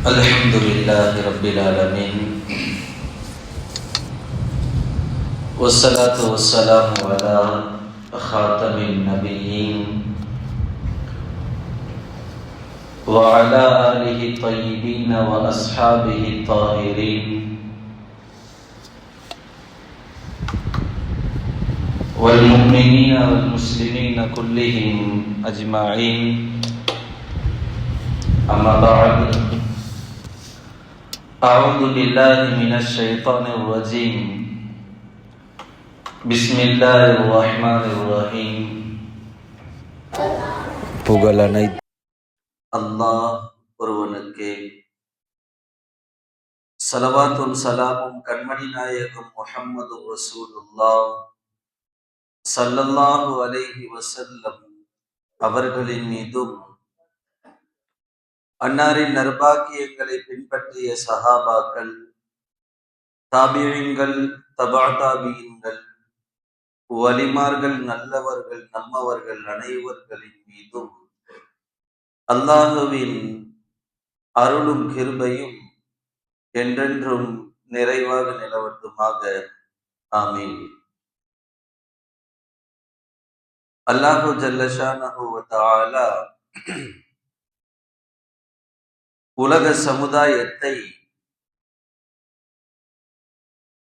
الحمد لله رب العالمين والصلاة والسلام على خاتم النبيين وعلى آله الطيبين وأصحابه الطاهرين والمؤمنين والمسلمين كلهم أجمعين. أما بعد، أعوذ بالله من الشيطان الرجيم. بسم الله الرحمن الرحيم. புகழனை அல்லாஹ் ஒருவனுக்கே. ஸலவாத்தும் ஸலாமும் கண்மணி நாயகம் முஹம்மது ரசூலுல்லாஹ் ஸல்லல்லாஹு அலைஹி வஸல்லம் அவர்களின் மீதும், அன்னாரின் நற்பாக்கியங்களை பின்பற்றிய சஹாபாக்கள், தாபியீன்கள், தபா தாபியீன்கள், வலிமார்கள், நல்லவர்கள், நம்மவர்கள் அனைவர்களின் மீதும் அல்லாஹுவின் அருளும் கிருபையும் என்றென்றும் நிறைவாக நிலவட்டுமாக. ஆமீன். அல்லாஹு ஜல்ல ஷானஹு வ தஆலா உலக சமுதாயத்தை,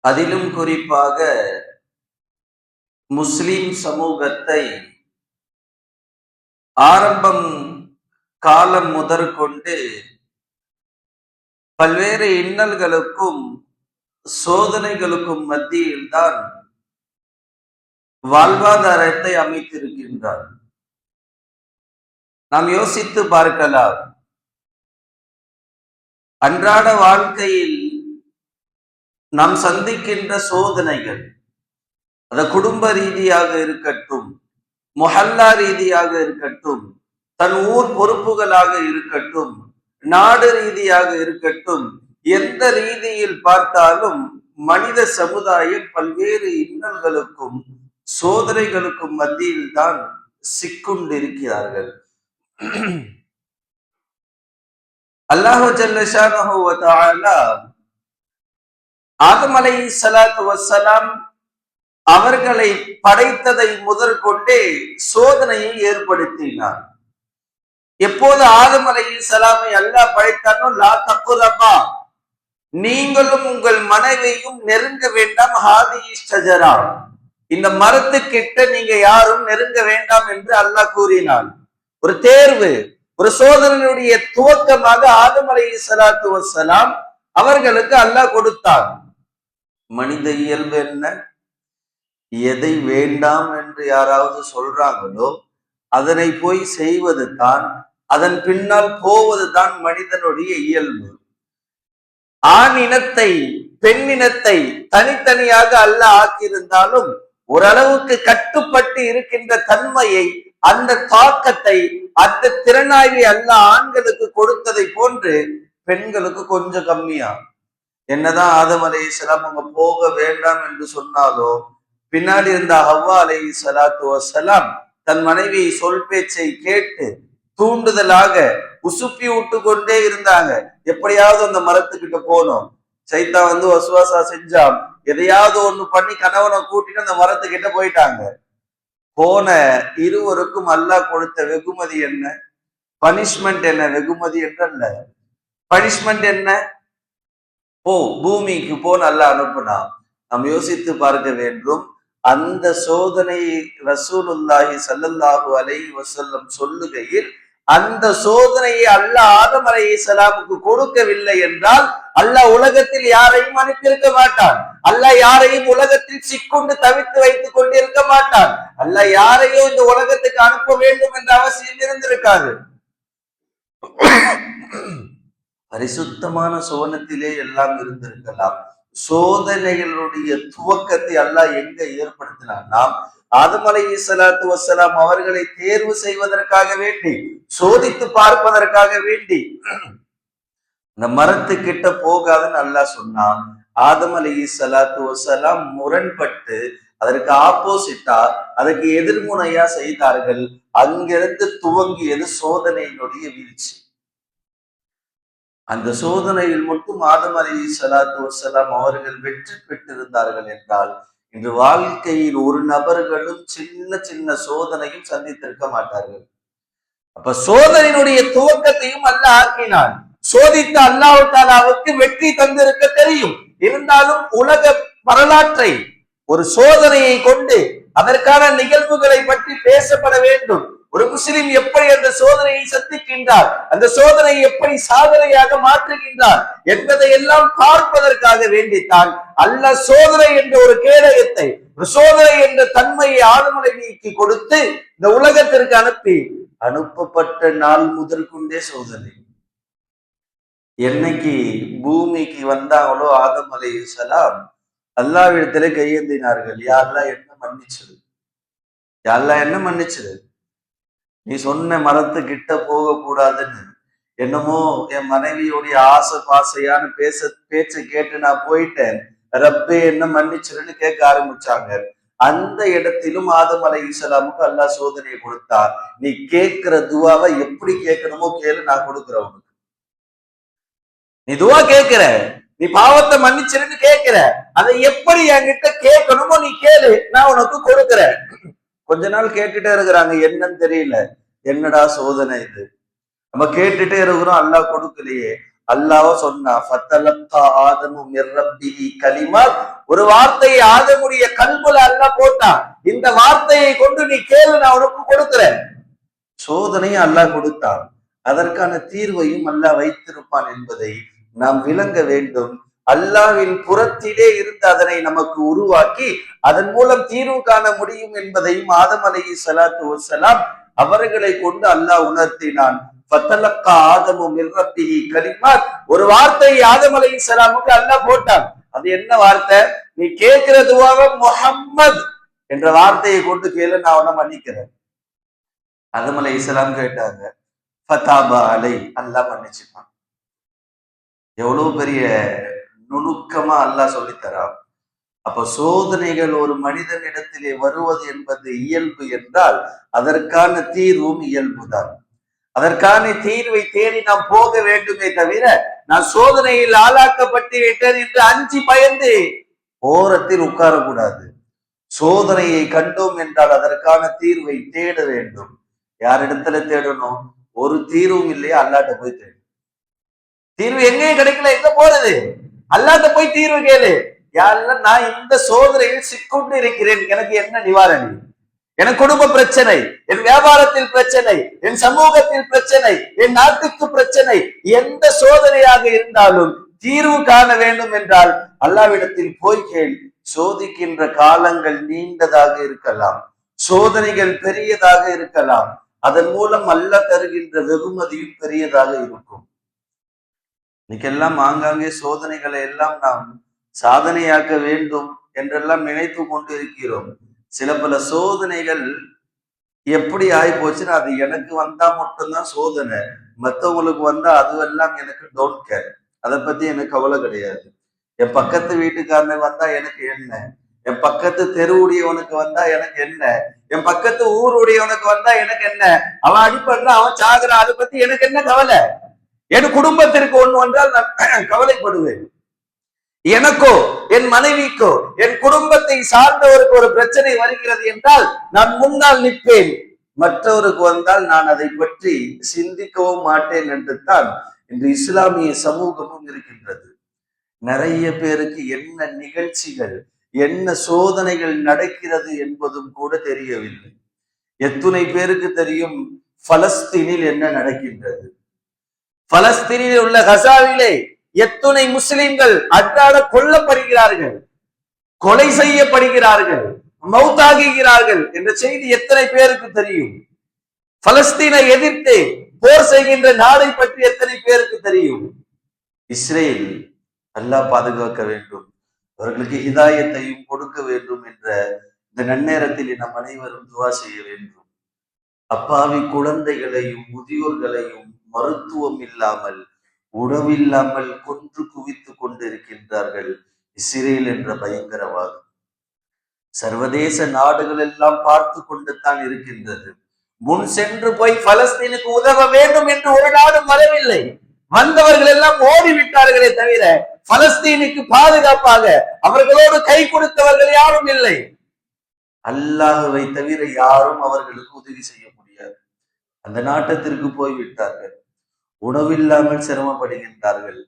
அதிலும் குறிப்பாக முஸ்லிம் சமூகத்தை ஆரம்பம் காலம் முதற்கொண்டு பல்வேறு இன்னல்களுக்கும் சோதனைகளுக்கும் மத்தியில்தான் வாழ்வாதாரத்தை அமைத்திருக்கின்றார். நாம் யோசித்து பார்க்கலாம். அன்றாட வாழ்க்கையில் நாம் சந்திக்கின்ற சோதனைகள், அது குடும்ப ரீதியாக இருக்கட்டும், முஹல்லா ரீதியாக இருக்கட்டும், தன் ஊர் பொறுப்புகளாக இருக்கட்டும், நாடு ரீதியாக இருக்கட்டும், எந்த ரீதியில் பார்த்தாலும் மனித சமுதாயம் பல்வேறு இன்னல்களுக்கும் சோதனைகளுக்கும் மத்தியில் தான் சிக்குண்டிருக்கிறார்கள். அல்லாஹு ஜல்ல ஷானஹு வ தஆலா ஆதம் அலைஹிஸ்ஸலாத்து வஸ்ஸலாம் அவர்களை படைத்ததை முதற்கொண்டே சோதனையை ஏற்படுத்தினார். எப்போது ஆதம் அலைஹிஸ்ஸலாமை அல்லாஹ் படைத்தானோ, லா தக்ரபா, நீங்களும் உங்கள் மனைவியும் நெருங்க வேண்டாம், ஹாதிஹி ஷஜரா, இந்த மரத்துக்கிட்ட நீங்க யாரும் நெருங்க வேண்டாம் என்று அல்லாஹ் கூறினான். ஒரு தேர்வு, ஒரு சோதனையுடைய துவக்கமாக ஆதம் அலைஹிஸ்ஸலாத்து வஸ்ஸலாம் அவர்களுக்கு அல்லாஹ் கொடுத்தார். மனித இயல்பு என்ன? எதை வேண்டாம் என்று யாராவது சொல்றாங்களோ அதனை போய் செய்வது தான், அதன் பின்னால் போவது தான் மனிதனுடைய இயல்பு. ஆண் இனத்தை, பெண் இனத்தை தனித்தனியாக அல்லாஹ் ஆக்கியிருந்தாலும் ஓரளவுக்கு கட்டுப்பட்டு இருக்கின்ற தன்மையை, அந்த தாக்கத்தை, அந்த திறனாய்வை அல்லாஹ் ஆண்களுக்கு கொடுத்ததை போன்று பெண்களுக்கு கொஞ்சம் கம்மியா. என்னதான் ஆதம் அலைஹிஸ்ஸலாம் அவங்க போக வேண்டாம் என்று சொன்னாலோ, பின்னாடி இருந்த ஹவ்வா அலைஹிஸ்ஸலாத்து வஸ்ஸலாம் தன் மனைவியை சொல் பேச்சை கேட்டு தூண்டுதலாக உசுப்பி விட்டு கொண்டே இருந்தாங்க. எப்படியாவது அந்த மரத்துக்கிட்ட போனோம். சைத்தா வசுவாசா செஞ்சா எதையாவது ஒண்ணு பண்ணி கணவனை கூட்டிட்டு அந்த மரத்துக்கிட்ட போயிட்டாங்க. போன இருவருக்கும் அல்லாஹ் கொடுத்த வெகுமதி என்ன? பனிஷ்மெண்ட் என்ன? வெகுமதி என்றல்ல, பனிஷ்மெண்ட் என்ன? பூமிக்கு போன்னு அல்லாஹ் அனுப்புனா. நாம் யோசித்து பார்க்க வேண்டும். அந்த சோதனை ரசூலுல்லாஹி ஸல்லல்லாஹு அலைஹி வஸல்லம் சொல்லுகையில், அந்த சோதனையை அல்லாஹ் ஆதம் அலைஹிஸ்ஸலாமுக்கு கொடுக்கவில்லை என்றால் அல்லாஹ் உலகத்தில் யாரையும் அனுப்பியிருக்க மாட்டான். அல்லாஹ் யாரையும் உலகத்தில் சிக்கொண்டு தவித்து வைத்துக் கொண்டிருக்க மாட்டான். அல்லாஹ் யாரையும் இந்த உலகத்துக்கு அனுப்ப வேண்டும் என்ற அவசியம் இருந்திருக்காது. பரிசுத்தமான சோனத்திலே எல்லாம் இருந்திருக்கலாம். சோதனைகளுடைய துவக்கத்தை அல்லாஹ் எங்க ஏற்படுத்தினார்? நாம் ஆதம் அலைஹிஸ்ஸலாத்து வஸ்ஸலாம் அவர்களை தேர்வு செய்வதற்காக வேண்டி, சோதித்து பார்ப்பதற்காக வேண்டி இந்த மரத்துக்கிட்ட போகாதுன்னு அல்லாஹ் சொன்னான். ஆதம் அலைஹிஸ்ஸலாத்து வஸ்ஸலாம் முரண்பட்டு அதற்கு ஆப்போசிட்டா, அதுக்கு எதிர்முனையா செய்தார்கள். அங்கிருந்து துவங்கியது சோதனையினுடைய வீழ்ச்சி. அந்த சோதனையில் மட்டும் ஆதம் அலைஹிஸ்ஸலாத்து வஸ்ஸலாம் அவர்கள் வெற்றி பெற்றிருந்தார்கள் என்றால் இன்று வாழ்க்கையில் ஒரு நபர்களும் சின்ன சின்ன சோதனையும் சந்தித்திருக்க மாட்டார்கள். அப்ப சோதனையினுடைய துவக்கத்தையும் அல்லாஹ் ஆக்கினான். சோதித்த அல்லாஹ் தஆலாவுக்கு வெற்றி தந்திருக்க தெரியும். இருந்தாலும் உலக வரலாற்றை ஒரு சோதனையை கொண்டு அதற்கான நிகழ்வுகளை பற்றி பேசப்பட வேண்டும். ஒரு முஸ்லிம் எப்படி அந்த சோதனையை சந்திக்கின்றார், அந்த சோதனையை எப்படி சாதனையாக மாற்றுகின்றார் என்பதை எல்லாம் பார்ப்பதற்காக வேண்டித்தான் அல்லாஹ் சோதனை என்ற ஒரு கேடயத்தை, சோதனை என்ற தன்மையை ஆதம் நபிக்கு கொடுத்து இந்த உலகத்திற்கு அனுப்பப்பட்ட நாள் முதல் கொண்டே சோதனை. என்னைக்கு பூமிக்கு வந்தாங்களோ ஆதம் அலைஹிஸ்ஸலாம் அல்லாஹ்விடத்துல கையேந்தினார்கள், யா அல்லாஹ் என்ன மன்னிச்சிரு, யா அல்லாஹ் என்ன மன்னிச்சிரு, நீ சொன்ன மரத்துக்கிட்ட போக கூடாதுன்னு. என்னமோ என் மனைவியுடைய ஆசை பாசையான பேச்சை கேட்டு நான் போயிட்டேன், ரப்பே என்ன மன்னிச்சிருன்னு கேட்க ஆரம்பிச்சாங்க. அந்த இடத்திலும் ஆதம் அலைஹிஸ்ஸலாமுக்கு அல்லாஹ் சோதனையை கொடுத்தார். நீ கேட்கிற துவாவை எப்படி கேட்கணுமோ கேளு, நான் கொடுக்குறேன் உனக்கு. நீ துவா கேட்கிற, நீ பாவத்தை மன்னிச்சிருன்னு கேட்கிற, அதை எப்படி என்கிட்ட கேட்கணுமோ நீ கேளு, நான் உனக்கு கொடுக்குறேன். கொஞ்ச நாள் கேட்டுட்டே இருக்கிறாங்க, என்னன்னு தெரியல, என்னடா சோதனை இது, நம்ம கேட்டுட்டே இருக்கிறோம் அல்லாஹ் கொடுக்கலையே. அல்லாஹ் சொன்னா ஃபத்தலக்கா ஆதமு மிர் ரப்பிஹி கலிமாத், ஒரு வார்த்தையை ஆதமுடைய கல்புல அல்லாஹ் போட்டான், இந்த வார்த்தையை கொண்டு நீ கேளு, நான் உனக்கு கொடுக்கிறேன். சோதனையும் அல்லாஹ் கொடுத்தான், அதற்கான தீர்வையும் அல்லாஹ் வைத்திருப்பான் என்பதை நாம் விளங்க வேண்டும். அல்லாஹ்வின் புறத்திலே இருந்து அதனை நமக்கு உருவாக்கி அதன் மூலம் தீர்வு காண முடியும் என்பதையும் ஆதம் அலைஹிஸ்ஸலாத்து வஸ்ஸலாம் அவர்களை கொண்டு அல்லாஹ் உணர்த்தினான். ஃபத்தலக்கா ஆதமு மிர் ரப்பிஹி கலிமாத், ஒரு வார்த்தை ஆதம் அலைஹிஸ்ஸலாமுக்கு அல்லாஹ் போட்டான். அது என்ன வார்த்தை? நீ கேட்கிற துவாவை முஹம்மத் என்ற வார்த்தையை கொண்டு கேளு, நான் உன்னை மன்னிக்கிறேன். ஆதம் அலைஹிஸ்ஸலாம் கேட்டாங்க, ஃபதாபா அலை, அல்லாஹ் மன்னிச்சுப்பான். எவ்வளவு பெரிய நுணுக்கமா அல்லாஹ் சொல்லித்தரான். அப்ப சோதனைகள் ஒரு மனிதனிடத்திலே வருவது என்பது இயல்பு என்றால் அதற்கான தீர்வும் இயல்புதான். அதற்கான தீர்வை தேடி நாம் போக வேண்டுமே தவிர, நான் சோதனையில் ஆளாக்கப்பட்டு விட்டேன் என்று அஞ்சி பயந்து ஓரத்தில் உட்காரக்கூடாது. சோதனையை கண்டோம் என்றால் அதற்கான தீர்வை தேட வேண்டும். யாரிடத்துல தேடணும்? ஒரு தீர்வும் இல்லையா, அல்லாட்ட போய் தேடும். தீர்வு எங்கேயும் கிடைக்கல, எங்க போறது? அல்லாட்ட போய் தீர்வு கேளு. யாரெல்லாம் நான் இந்த சோதனையில் சிக்கொண்டு இருக்கிறேன், எனக்கு என்ன நிவாரணி? என் குடும்ப பிரச்சனை, என் வியாபாரத்தில் பிரச்சனை, என் சமூகத்தில் பிரச்சனை, என் நாட்டுக்கு பிரச்சனை, எந்த சோதனையாக இருந்தாலும் தீர்வு காண வேண்டும் என்றால் அல்லாவிடத்தில் போய் கேள். சோதிக்கின்ற காலங்கள் நீண்டதாக இருக்கலாம், சோதனைகள் பெரியதாக இருக்கலாம், அதன் மூலம் அல்லாஹ் தருகின்ற வெகுமதியும் பெரியதாக இருக்கும். இன்னைக்கெல்லாம் ஆங்காங்கே சோதனைகளை எல்லாம் நாம் சாதனையாக்க வேண்டும் என்றெல்லாம் நினைத்து கொண்டு இருக்கிறோம். சில பல சோதனைகள் எப்படி ஆகி போச்சுன்னா, அது எனக்கு வந்தா மட்டும்தான் சோதனை, மற்றவங்களுக்கு வந்தா அதுவெல்லாம் எனக்கு டோன்ட் கேர், அதை பத்தி எனக்கு கவலை கிடையாது. என் பக்கத்து வீட்டுக்காரன் வந்தா எனக்கு என்ன, என் பக்கத்து தெருவுடையவனுக்கு வந்தா எனக்கு என்ன, என் பக்கத்து ஊருடையவனுக்கு வந்தா எனக்கு என்ன, அவன் அடிப்படுறான், அவன் சாகுறான், அதை பத்தி எனக்கு என்ன கவலை? என் குடும்பத்திற்கு ஒண்ணு வந்தால் நான் கவலைப்படுவேன். எனக்கோ என் மனைவிக்கோ என் குடும்பத்தை சார்ந்தவருக்கு ஒரு பிரச்சனை வருகிறது என்றால் நான் முன்னால் நிற்பேன். மற்றவருக்கு வந்தால் நான் அதை பற்றி சிந்திக்கவும் மாட்டேன் என்று தான் இன்று இஸ்லாமிய சமூகமும் இருக்கின்றது. நிறைய பேருக்கு என்ன நிகழ்ச்சிகள், என்ன சோதனைகள் நடக்கிறது என்பதும் கூட தெரியவில்லை. எத்துணை பேருக்கு தெரியும் பலஸ்தீனில் என்ன நடக்கின்றது? பலஸ்தீனில் உள்ள கசாவிலே எத்துணை முஸ்லிம்கள் அன்றாட கொல்லப்படுகிறார்கள், கொலை செய்யப்படுகிறார்கள், மௌத்தாகுகிறார்கள் என்ற செய்தி எத்தனை பேருக்கு தெரியும்? பலஸ்தீனை எதிர்த்து போர் செய்கின்ற நாடை பற்றி எத்தனை பேருக்கு தெரியும்? இஸ்ரேல் அல்லாஹ் பாதுகாக்க வேண்டும், அவர்களுக்கு ஹிதாயத்தையும் கொடுக்க வேண்டும் என்ற இந்த நன்னேரத்தில் நம் அனைவரும் துவா செய்ய வேண்டும். அப்பாவி குழந்தைகளையும் முதியோர்களையும் மருத்துவம் இல்லாமல் உணவில்லாமல் கொன்று குவித்துக் கொண்டிருக்கின்றார்கள் இஸ்ரேல் என்ற பயங்கரவாதம். சர்வதேச நாடுகள் எல்லாம் பார்த்து கொண்டு தான் இருக்கின்றது. முன் சென்று போய் பலஸ்தீனுக்கு உதவ வேண்டும் என்று ஒரு நாடும் வரவில்லை. வந்தவர்கள் எல்லாம் ஓடிவிட்டார்களே தவிர பலஸ்தீனுக்கு பாதுகாப்பாக அவர்களோடு கை கொடுத்தவர்கள் யாரும் இல்லை. அல்லாஹ்வை தவிர யாரும் அவர்களுக்கு உதவி செய்ய முடியாது. அந்த நாட்டத்திற்கு போய்விட்டார்கள். உணவில்லாமல் சிரமப்படுகின்றார்கள்.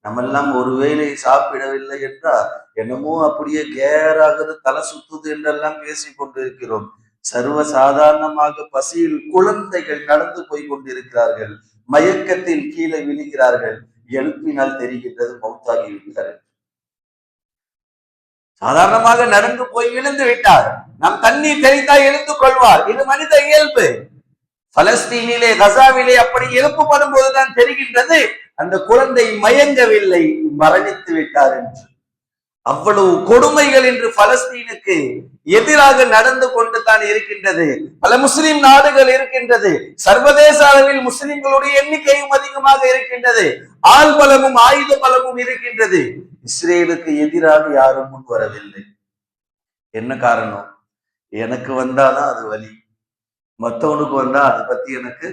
நம்மெல்லாம் ஒருவேளை சாப்பிடவில்லை என்றால் என்னமோ அப்படியே கேராகுது, தலை சுத்துது என்றெல்லாம் பேசிக் கொண்டிருக்கிறோம். சர்வ சாதாரணமாக பசியில் குழந்தைகள் நடந்து போய் கொண்டிருக்கிறார்கள். மயக்கத்தில் கீழே விழுகிறார்கள். எழுப்பினால் தெரிகின்றது மௌத்தாகி விட்டார்கள். சாதாரணமாக நடந்து போய் விழுந்து விட்டார். நாம் தண்ணீர் தெளித்தால் எழுந்து கொள்வார். இது மனித இயல்பு. பலஸ்தீனிலே கசாவிலே அப்படி எழுப்பப்படும் போதுதான் தெரிகின்றது அந்த குழந்தை மயங்கவில்லை, மரணித்து விட்டார் என்று. அவ்வளவு கொடுமைகள் என்று பலஸ்தீனுக்கு எதிராக நடந்து கொண்டு தான் இருக்கின்றது. பல முஸ்லிம் நாடுகள் இருக்கின்றது. சர்வதேச அளவில் முஸ்லிம்களுடைய எண்ணிக்கையும் அதிகமாக இருக்கின்றது. ஆள் பலமும் ஆயுத பலமும் இருக்கின்றது. இஸ்ரேலுக்கு எதிராக யாரும் முன் வரவில்லை. என்ன காரணம்? எனக்கு வந்தாதான் அது வலி, மற்றவனுக்கு வந்தா அதை பத்தி எனக்கு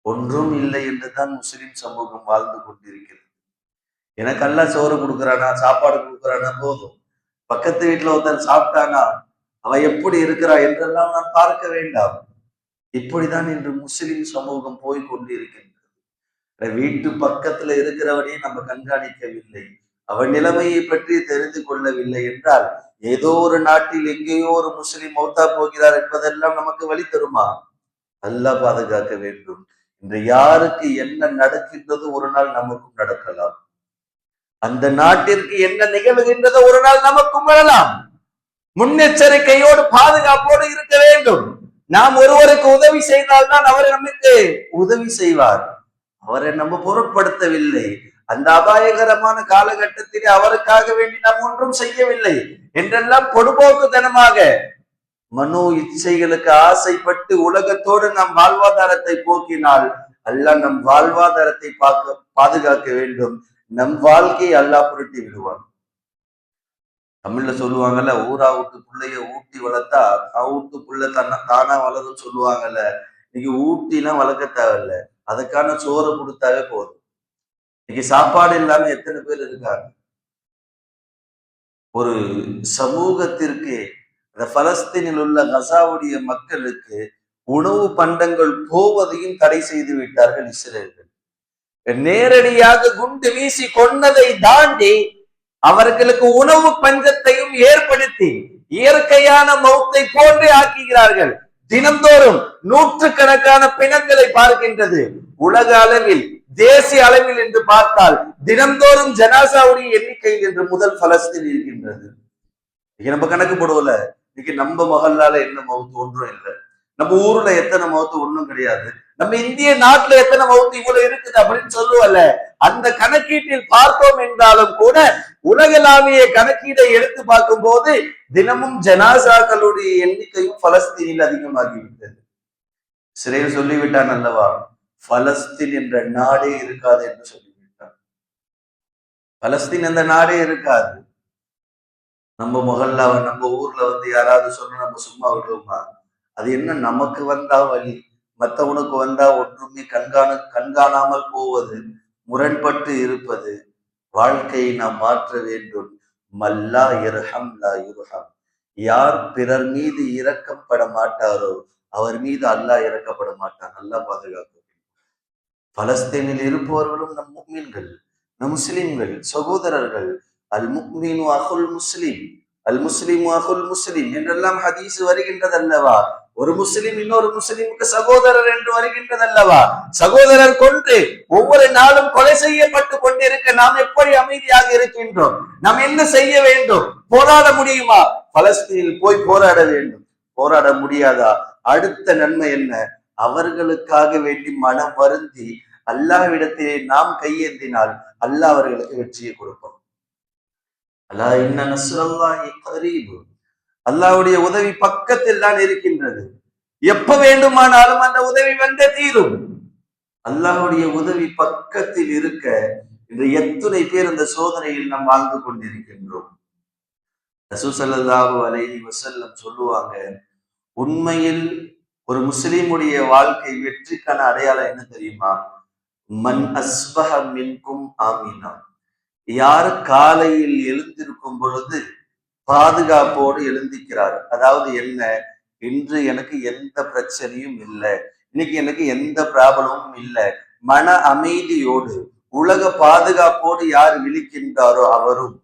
ஒன்றும் இல்லை என்றுதான் முஸ்லிம் சமூகம் வாழ்ந்து கொண்டிருக்கிறது. எனக்கு எல்லாம் சோறு கொடுக்குறானா, சாப்பாடு கொடுக்குறானா போதும். பக்கத்து வீட்டுல ஒருத்தன் சாப்பிட்டானா அவன் எப்படி இருக்கிறா என்றெல்லாம் நான் பார்க்க வேண்டாம். இப்படிதான் இன்று முஸ்லிம் சமூகம் போய் கொண்டிருக்கின்றது. வீட்டு பக்கத்துல இருக்கிறவனையே நம்ம கண்காணிக்கவில்லை, அவன் நிலைமையை பற்றி தெரிந்து கொள்ளவில்லை என்றால் ஏதோ ஒரு நாட்டில் எங்கேயோ ஒரு முஸ்லிம் மௌத்தா போகிறார் என்பதெல்லாம் நமக்கு வழி தருமா? அல்லாஹ் பாதுகாக்க வேண்டும். இன்று யாருக்கு என்ன நடக்கின்றது ஒரு நாள் நமக்கும் நடக்கலாம். அந்த நாட்டிற்கு என்ன நிகழ்கின்றதோ ஒரு நாள் நமக்கும் வரலாம். முன்னெச்சரிக்கையோடு பாதுகாப்போடு இருக்க வேண்டும். நாம் ஒருவருக்கு உதவி செய்தால்தான் அவர் நமக்கு உதவி செய்வார். அவரை நம்ம பொருட்படுத்தவில்லை. அந்த அபாயகரமான காலகட்டத்திலே அவருக்காக வேண்டி நாம் ஒன்றும் செய்யவில்லை என்றெல்லாம் பொடுபோக்குத்தனமாக மனோ இச்சைகளுக்கு ஆசைப்பட்டு உலகத்தோடு நம் வாழ்வாதாரத்தை போக்கினால் அல்லாஹ் நம் வாழ்வாதாரத்தை பாதுகாக்க வேண்டும். நம் வாழ்க்கையை அல்லாஹ் புரட்டி விடுவான். தமிழ்ல சொல்லுவாங்கல்ல, ஊரா விட்டு பிள்ளைய ஊட்டி வளர்த்தா வீட்டுக்குள்ள தானா வளரும் சொல்லுவாங்கல்ல. இன்னைக்கு ஊட்டிலாம் வளர்க்க தேவையில்ல, அதுக்கான சோறு கொடுத்தாவே போதும். இன்னைக்கு சாப்பாடு இல்லாம எத்தனை பேர் இருக்காங்க? ஒரு சமூகத்திற்கு, அந்த பலஸ்தீனில் உள்ள கசாவுடைய மக்களுக்கு உணவு பண்டங்கள் போவதையும் தடை செய்து விட்டார்கள் இஸ்ரேல்கள். நேரடியாக குண்டு வீசி கொன்னதை தாண்டி அவர்களுக்கு உணவு பஞ்சத்தையும் ஏற்படுத்தி இயற்கையான மௌத்தை போன்றே ஆக்குகிறார்கள். தினந்தோறும் நூற்றுக்கணக்கான பிணங்களை பார்க்கின்றது. உலக அளவில், தேசிய அளவில் என்று பார்த்தால் தினந்தோறும் ஜனாசாவுடைய எண்ணிக்கையில் என்று முதல் பலஸ்தீன் இருக்கின்றது. நம்ம கணக்கு போடுவல, இன்னைக்கு நம்ம மகளால என்ன மௌத்து ஒன்றும் இல்லை, நம்ம ஊர்ல எத்தனை மௌத்து ஒன்றும் கிடையாது, நம்ம இந்திய நாட்டுல எத்தனை மௌத்து இவ்வளவு இருக்குது அப்படின்னு சொல்லுவல்ல. அந்த கணக்கீட்டில் பார்த்தோம் என்றாலும் கூட உலகளாவிய கணக்கீடை எடுத்து பார்க்கும் போது தினமும் ஜனாசாக்களுடைய எண்ணிக்கையும் பலஸ்தீனில் அதிகமாகிவிட்டது. இஸ்ரேல் சொல்லிவிட்டான் அல்லவா, பலஸ்தீன் என்ற நாடே இருக்காது என்று சொல்லிவிட்டான். பலஸ்தீன் என்ற நாடே இருக்காது. நம்ம மொஹல்லாவ நம்ம ஊர்ல வந்து யாராவது சொன்னா நம்ம சும்மா விடுவோமா? அது என்ன நமக்கு வந்தா வலி, மற்றவனுக்கு வந்தா ஒன்றுமே கண்காணாமல் போவது, முரண்பட்டு இருப்பது. வாழ்க்கையை நாம் மாற்ற வேண்டும். மல்லா இர்ஹம் லா யுர்ஹம். யார் பிறர் மீது இரக்கப்பட மாட்டாரோ அவர் மீது அல்லாஹ் இறக்கப்பட மாட்டான். அல்லாஹ் பாதுகாக்கும். பலஸ்தீனில் இருப்பவர்களும் நம் முஃமின்கள், நம் முஸ்லிம்கள், சகோதரர்கள். அல் முஃமினு அஹுல் முஸ்லிம், அல் முஸ்லிமு அஹுல் முஸ்லிம் என்றெல்லாம் ஹதீஸ் வருகின்றது அல்லவா? ஒரு முஸ்லிம் இன்னொரு முஸ்லிமுக்கு சகோதரர் என்று வருகின்றது அல்லவா? சகோதரர் கொண்டு ஒவ்வொரு நாளும் கொலை செய்யப்பட்டு கொண்டிருக்க நாம் எப்படி அமைதியாக இருக்கின்றோம்? நாம் என்ன செய்ய வேண்டும்? போராட முடியுமா? பலஸ்தீனில் போய் போராட வேண்டும். போராட முடியாதா? அடுத்த நன்மை என்ன? அவர்களுக்காக வேண்டி மனம் வருந்தி அல்லாஹ்விடத்திலே நாம் கையேந்தினால் அல்லாஹ் அவர்களுக்கு வெற்றியை கொடுப்பான். அல்லா இன்ன நஸ்ரல்லாஹி கரீப். அல்லாஹ்வுடைய உதவி பக்கத்தில் தான் இருக்கின்றது. எப்ப வேண்டுமானாலும் அந்த உதவி வந்தே தீரும். அல்லாஹ்வுடைய உதவி பக்கத்தில் இருக்க இன்று எத்தனை பேர் அந்த சோதனையில் நாம் வாழ்ந்து கொண்டிருக்கின்றோம். ரசூல் ஸல்லல்லாஹு அலைஹி வஸல்லம் சொல்லுவாங்க, உண்மையில் ஒரு முஸ்லிமுடைய வாழ்க்கை வெற்றிக்கான அடையாளம் என்ன தெரியுமா? மன் அஸ்பஹ மின்கும் ஆமினா, யார் காலையில் எழுந்திருக்கும் பொழுது பாதுகாப்போடு எழுந்திக்கிறார். அதாவது என்ன, இன்று எனக்கு எந்த பிரச்சனையும் இல்லை, இன்னைக்கு எனக்கு எந்த ப்ராப்ளமும் இல்லை, மன அமைதியோடு உலக பாதுகாப்போடு யார் விழிக்கின்றாரோ அவரும்,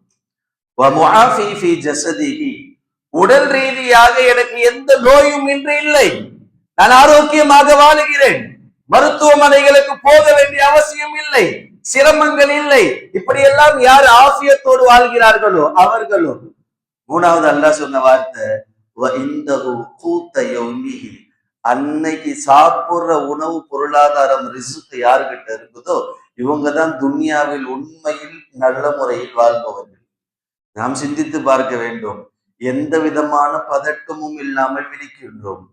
உடல் ரீதியாக எனக்கு எந்த நோயும் இன்று இல்லை, நான் ஆரோக்கியமாக வாழுகிறேன், மருத்துவமனைகளுக்கு போக வேண்டிய அவசியம் இல்லை, சிரமங்கள் இல்லை, இப்படியெல்லாம் யார் ஆஃபியத்தோடு வாழ்கிறார்களோ அவர்களும். மூணாவது அல்லாஹ் சொன்ன வார்த்தை, அன்னைக்கு சாப்பிடுற உணவு பொருளாதாரம் ரிசுக்கு யாருகிட்ட இருக்குதோ இவங்கதான் துன்யாவில் உண்மையில் நல்ல முறையில் வாழ்பவர்கள். நாம் சிந்தித்து பார்க்க வேண்டும். எந்த விதமான பதட்டமும் இல்லாமல் விழிக்கின்றோம்,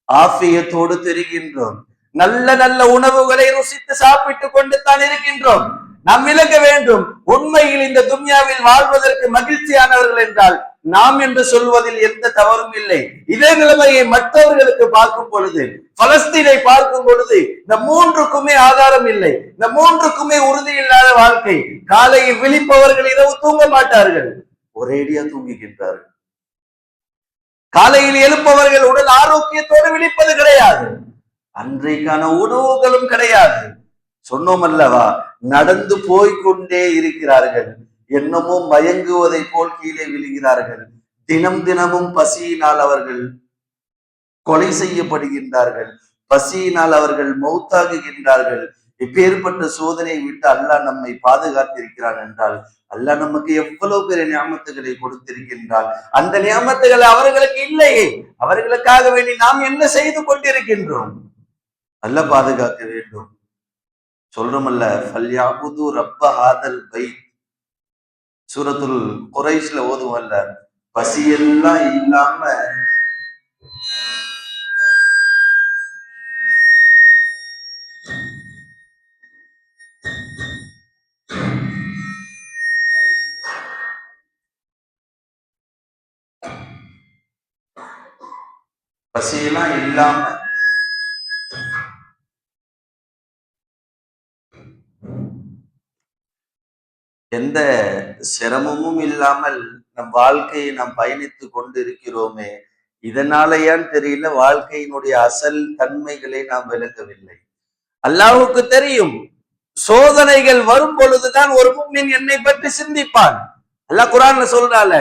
ஆஃபியத்தோடு தெரிகின்றோம், நல்ல நல்ல உணவுகளை ருசித்து சாப்பிட்டு கொண்டு தான் இருக்கின்றோம். நாம் விளங்க வேண்டும், உண்மையில் இந்த துன்யாவில் வாழ்வதற்கு மகிழ்ச்சியானவர்கள் என்றால் நாம் என்று சொல்வதில் எந்த தவறும் இல்லை. இதே நிலைமையை மற்றவர்களுக்கு பார்க்கும் பொழுது, பலஸ்தீனை பார்க்கும் பொழுது, இந்த மூன்றுக்குமே ஆதாரம் இல்லை, இந்த மூன்றுக்குமே உறுதி இல்லாத வாழ்க்கை. காலையில் விழிப்பவர்கள் இரவு தூங்க மாட்டார்கள், ஒரேடியா தூங்குகின்றார்கள். காலையில் எழுப்பவர்கள் உடல் ஆரோக்கியத்தோடு விழிப்பது கிடையாது, அன்றைக்கான உணவுகளும் கிடையாது. சொன்னோம் அல்லவா, நடந்து போய்கொண்டே இருக்கிறார்கள், என்னமோ மயங்குவதை போல் கீழே விழுகிறார்கள். தினம் தினமும் பசியினால் அவர்கள் கொலை செய்யப்படுகின்றார்கள், பசியினால் அவர்கள் மௌத்தாகுகின்றார்கள். இப்பேற்பட்ட சோதனையை விட்டு அல்லாஹ் நம்மை பாதுகாத்திருக்கிறான் என்றால் அல்லாஹ் நமக்கு எவ்வளவு பெரிய நியாமத்துகளை கொடுத்திருக்கின்றான். அந்த நியாமத்துகள் அவர்களுக்கு இல்லையே, அவர்களுக்காக வேண்டி நாம் என்ன செய்து கொண்டிருக்கின்றோம்? அல்லாஹ் பாதுகாக்க வேண்டும். சொல்றோமல்ல, ஃபல்யாபுது ரப்ப ஹாதல் பைத், சூரத்துல் குரைஷ்ல ஓதுவல்ல, பசியெல்லாம் இல்லாம பசியெல்லாம் இல்லாம எந்த சிரமமும் இல்லாமல் நம் வாழ்க்கையை நாம் பயணித்து கொண்டு இருக்கிறோமே, இதனாலயான்னு தெரியல, வாழ்க்கையினுடைய அசல் தன்மைகளை நாம் விளக்கவில்லை. அல்லாஹ்வுக்கு தெரியும், சோதனைகள் வரும் பொழுதுதான் ஒரு முஃமின் என்னை பற்றி சிந்திப்பான். அல்லாஹ் குர்ஆன்ல சொல்றால,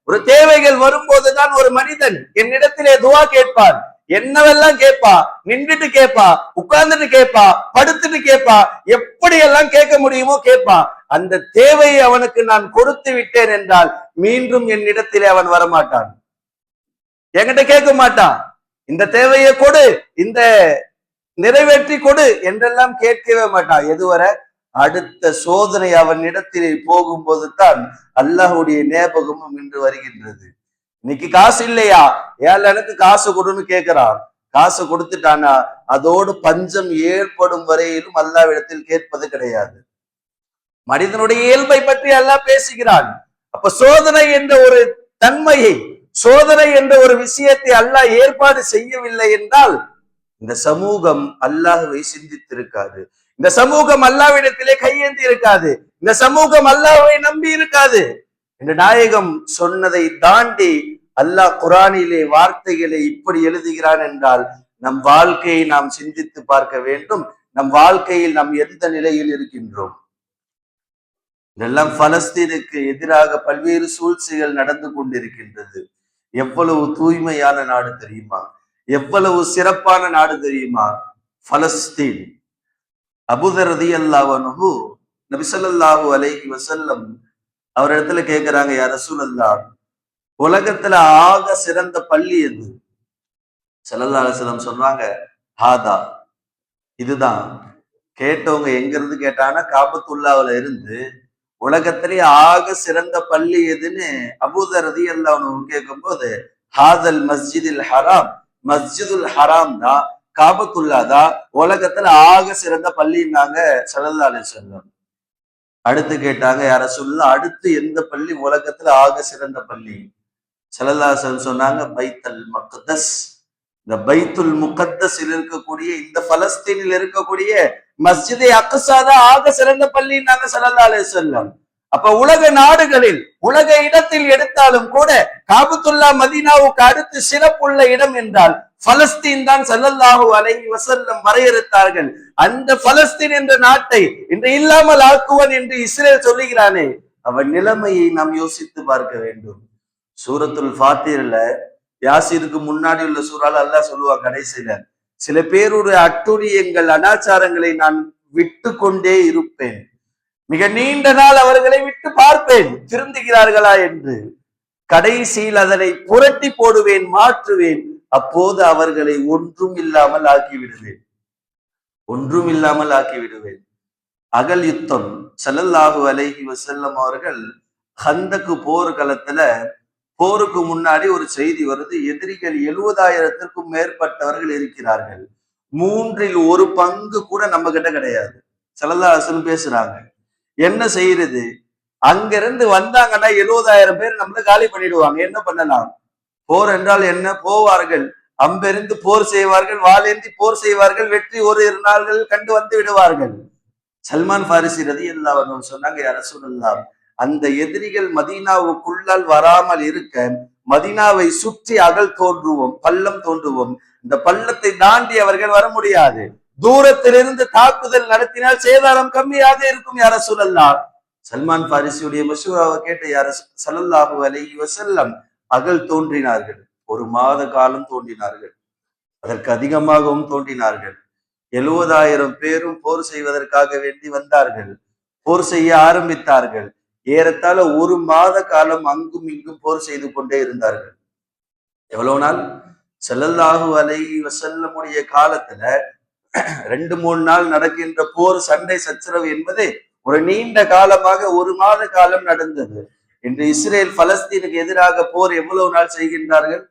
ஒரு தேவைகள் வரும்போதுதான் ஒரு மனிதன் என்னிடத்திலே துவா கேட்பான். என்னவெல்லாம் கேட்பா, நின்றுட்டு கேட்பா, உட்கார்ந்துட்டு கேட்பா, படுத்துட்டு கேட்பா, எப்படியெல்லாம் கேட்க முடியுமோ கேட்பா. அந்த தேவையை அவனுக்கு நான் கொடுத்து விட்டேன் என்றால் மீண்டும் என்னிடத்திலே அவன் வரமாட்டான், என்கிட்ட கேட்க மாட்டான். இந்த தேவையை கொடு, இந்த நிறைவேற்றி கொடு என்றெல்லாம் கேட்கவே மாட்டான். எதுவரை? அடுத்த சோதனை அவன் இடத்திலே போகும்போது தான் அல்லாஹ்வுடைய ஞாபகமும் இன்று வருகின்றது. இன்னைக்கு காசு இல்லையா, ஏன் எனக்கு காசு கொடுன்னு கேட்கிறான். காசு கொடுத்துட்டானா அதோடு பஞ்சம் ஏற்படும் வரையிலும் அல்லாஹ்விடத்தில் கேட்பது கிடையாது. மனிதனுடைய இயல்பை பற்றி அல்லாஹ் பேசுகிறான். அப்ப சோதனை என்ற ஒரு தன்மையை, சோதனை என்ற ஒரு விஷயத்தை அல்லாஹ் ஏற்பாடு செய்யவில்லை என்றால் இந்த சமூகம் அல்லாஹ்வை சிந்தித்திருக்காது, இந்த சமூகம் அல்லாஹ்விடத்திலே கையேந்தி இருக்காது, இந்த சமூகம் அல்லாஹ்வை நம்பி இருக்காது. இந்த நாயகம் சொன்னதை தாண்டி அல்லாஹ் குர்ஆனிலே வார்த்தைகளை இப்படி எழுதுகிறான் என்றால் நம் வாழ்க்கையை நாம் சிந்தித்து பார்க்க வேண்டும். நம் வாழ்க்கையில் நாம் எந்த நிலையில் இருக்கின்றோம்? இதெல்லாம் பலஸ்தீனுக்கு எதிராக பல்வேறு சூழ்ச்சிகள் நடந்து கொண்டிருக்கின்றது. எவ்வளவு தூய்மையான நாடு தெரியுமா, எவ்வளவு சிறப்பான நாடு தெரியுமா பலஸ்தீன். அபூதர் ரலியல்லாஹு அன்ஹு நபி ஸல்லல்லாஹு அலைஹி வஸல்லம் அவர் இடத்துல கேட்கிறாங்க, யா ரசூலல்லாஹ், உலகத்துல ஆக சிறந்த பள்ளி எது? ஸல்லல்லாஹு அலைஹி வஸல்லம் சொல்றாங்க, ஹாதா, இதுதான். கேட்டவங்க எங்க இருந்து கேட்டாங்கன்னா காபத்துல்லாஹ்ல இருந்து, உலகத்திலேயே ஆக சிறந்த பள்ளி எதுன்னு அபூதர் ரலியல்லாஹு அன்ஹு கேட்கும் போது, ஹாதல் மஸ்ஜிதுல் ஹராம், மஸ்ஜிதுல் ஹராம் தான், காபத்துல்லா தான் உலகத்துல ஆக சிறந்த பள்ளின்னாங்க ஸல்லல்லாஹு அலைஹி வஸல்லம். அடுத்து கேட்டாங்க, யா ரசூலுல்லாஹ், அடுத்து எந்த பள்ளி உலகத்துல ஆக சிறந்த பள்ளி? ஸல்லல்லாஹு அலைஹி வஸல்லம் சொன்னாங்க, பைத்தல் மக்தஸ், இந்த பைத்துல் முகத்தஸில் இருக்கக்கூடிய இந்த பலஸ்தீனில் இருக்கக்கூடிய மஸ்ஜிதை அக்ஸாதான் ஆக சிறந்த பள்ளின்னாங்க ஸல்லல்லாஹு அலைஹி வஸல்லம். அப்ப உலக நாடுகளில் உலக இடத்தில் எடுத்தாலும் கூட காபத்துல்லா மதீனாவுக்கு அடுத்து சிறப்புள்ள இடம் என்றால் பலஸ்தீன் தான் ஸல்லல்லாஹு அலைஹி வஸல்லம் வரையறுத்தார்கள். அந்த பலஸ்தீன் என்ற நாட்டை இன்று இல்லாமல் ஆக்குவன் என்று இஸ்ரேல் சொல்லுகிறானே, அவன் நிலைமையை நாம் யோசித்து பார்க்க வேண்டும். சூரத்துல் ஃபாத்திர்ல யாசீருக்கு முன்னாடி உள்ள சூறால அல்லாஹ் சொல்லுவான் கடைசியில, சில பேருடைய அட்டுழியங்கள் அனாச்சாரங்களை நான் விட்டு கொண்டே இருப்பேன், மிக நீண்ட நாள் அவர்களை விட்டு பார்ப்பேன் திருந்துகிறார்களா என்று. கடைசியில் அதனை புரட்டி போடுவேன், மாற்றுவேன். அப்போது அவர்களை ஒன்றும் இல்லாமல் ஆக்கிவிடுவேன், ஒன்றும் இல்லாமல் ஆக்கிவிடுவேன். அகல் யுத்தம் ஸல்லல்லாஹு அலைஹி வஸல்லம் அவர்கள் கந்தக்கு போர் களத்துல போருக்கு முன்னாடி ஒரு செய்தி வருது, எதிரிகள் 70,000-த்திற்கும் மேற்பட்டவர்கள் இருக்கிறார்கள், 1/3 கூட நம்ம கிட்ட கிடையாது. ஸல்லல்லாஹு அலைஹி வஸல்லம் பேசுறாங்க, என்ன செய்யறது? அங்கிருந்து வந்தாங்கன்னா 70,000 பேர் நம்மள காலி பண்ணிடுவாங்க, என்ன பண்ணலாம்? போர் என்றால் என்ன? போவார்கள், அம்பெறிந்து போர் செய்வார்கள், வாளேந்தி போர் செய்வார்கள், வெற்றி ஒரு நாள்கள் கண்டு வந்து விடுவார்கள். சல்மான் பாரிசி ரலியல்லாஹு அன்ஹு சொன்னாங்க, யா ரசூலல்லாஹ், அந்த எதிரிகள் மதீனாவுக்குள்ளால் வராமல் இருக்க மதீனாவை சுற்றி அகல் தோன்றுவோம், பள்ளம் தோன்றுவோம், இந்த பள்ளத்தை தாண்டி அவர்கள் வர முடியாது, தூரத்திலிருந்து தாக்குதல் நடத்தினால் சேதாரம் கம்மியாக இருக்கும் யா ரசூலல்லாஹ். சல்மான் பாரிசியுடைய மஷூராவை கேட்ட யா ஸல்லல்லாஹு அலைஹி வஸல்லம் அகல் தோன்றினார்கள், 1 மாத காலம் தோன்றினார்கள், அதற்கு அதிகமாகவும் தோன்றினார்கள். 70,000 பேரும் போர் செய்வதற்காக வேண்டி வந்தார்கள், போர் செய்ய ஆரம்பித்தார்கள். ஏறத்தாழ 1 மாத காலம் அங்கும் இங்கும் போர் செய்து கொண்டே இருந்தார்கள். எவ்வளவு நாள்? ஸல்லல்லாஹு அலைஹி வஸல்லமுடைய காலத்துல 2-3 நாள் நடக்கின்ற போர், சண்டை சச்சரவு என்பது ஒரு நீண்ட காலமாக 1 மாத காலம் நடந்தது. இன்று இஸ்ரேல் பலஸ்தீனுக்கு எதிராக போர் எவ்வளவு நாள் செய்கின்றார்கள்?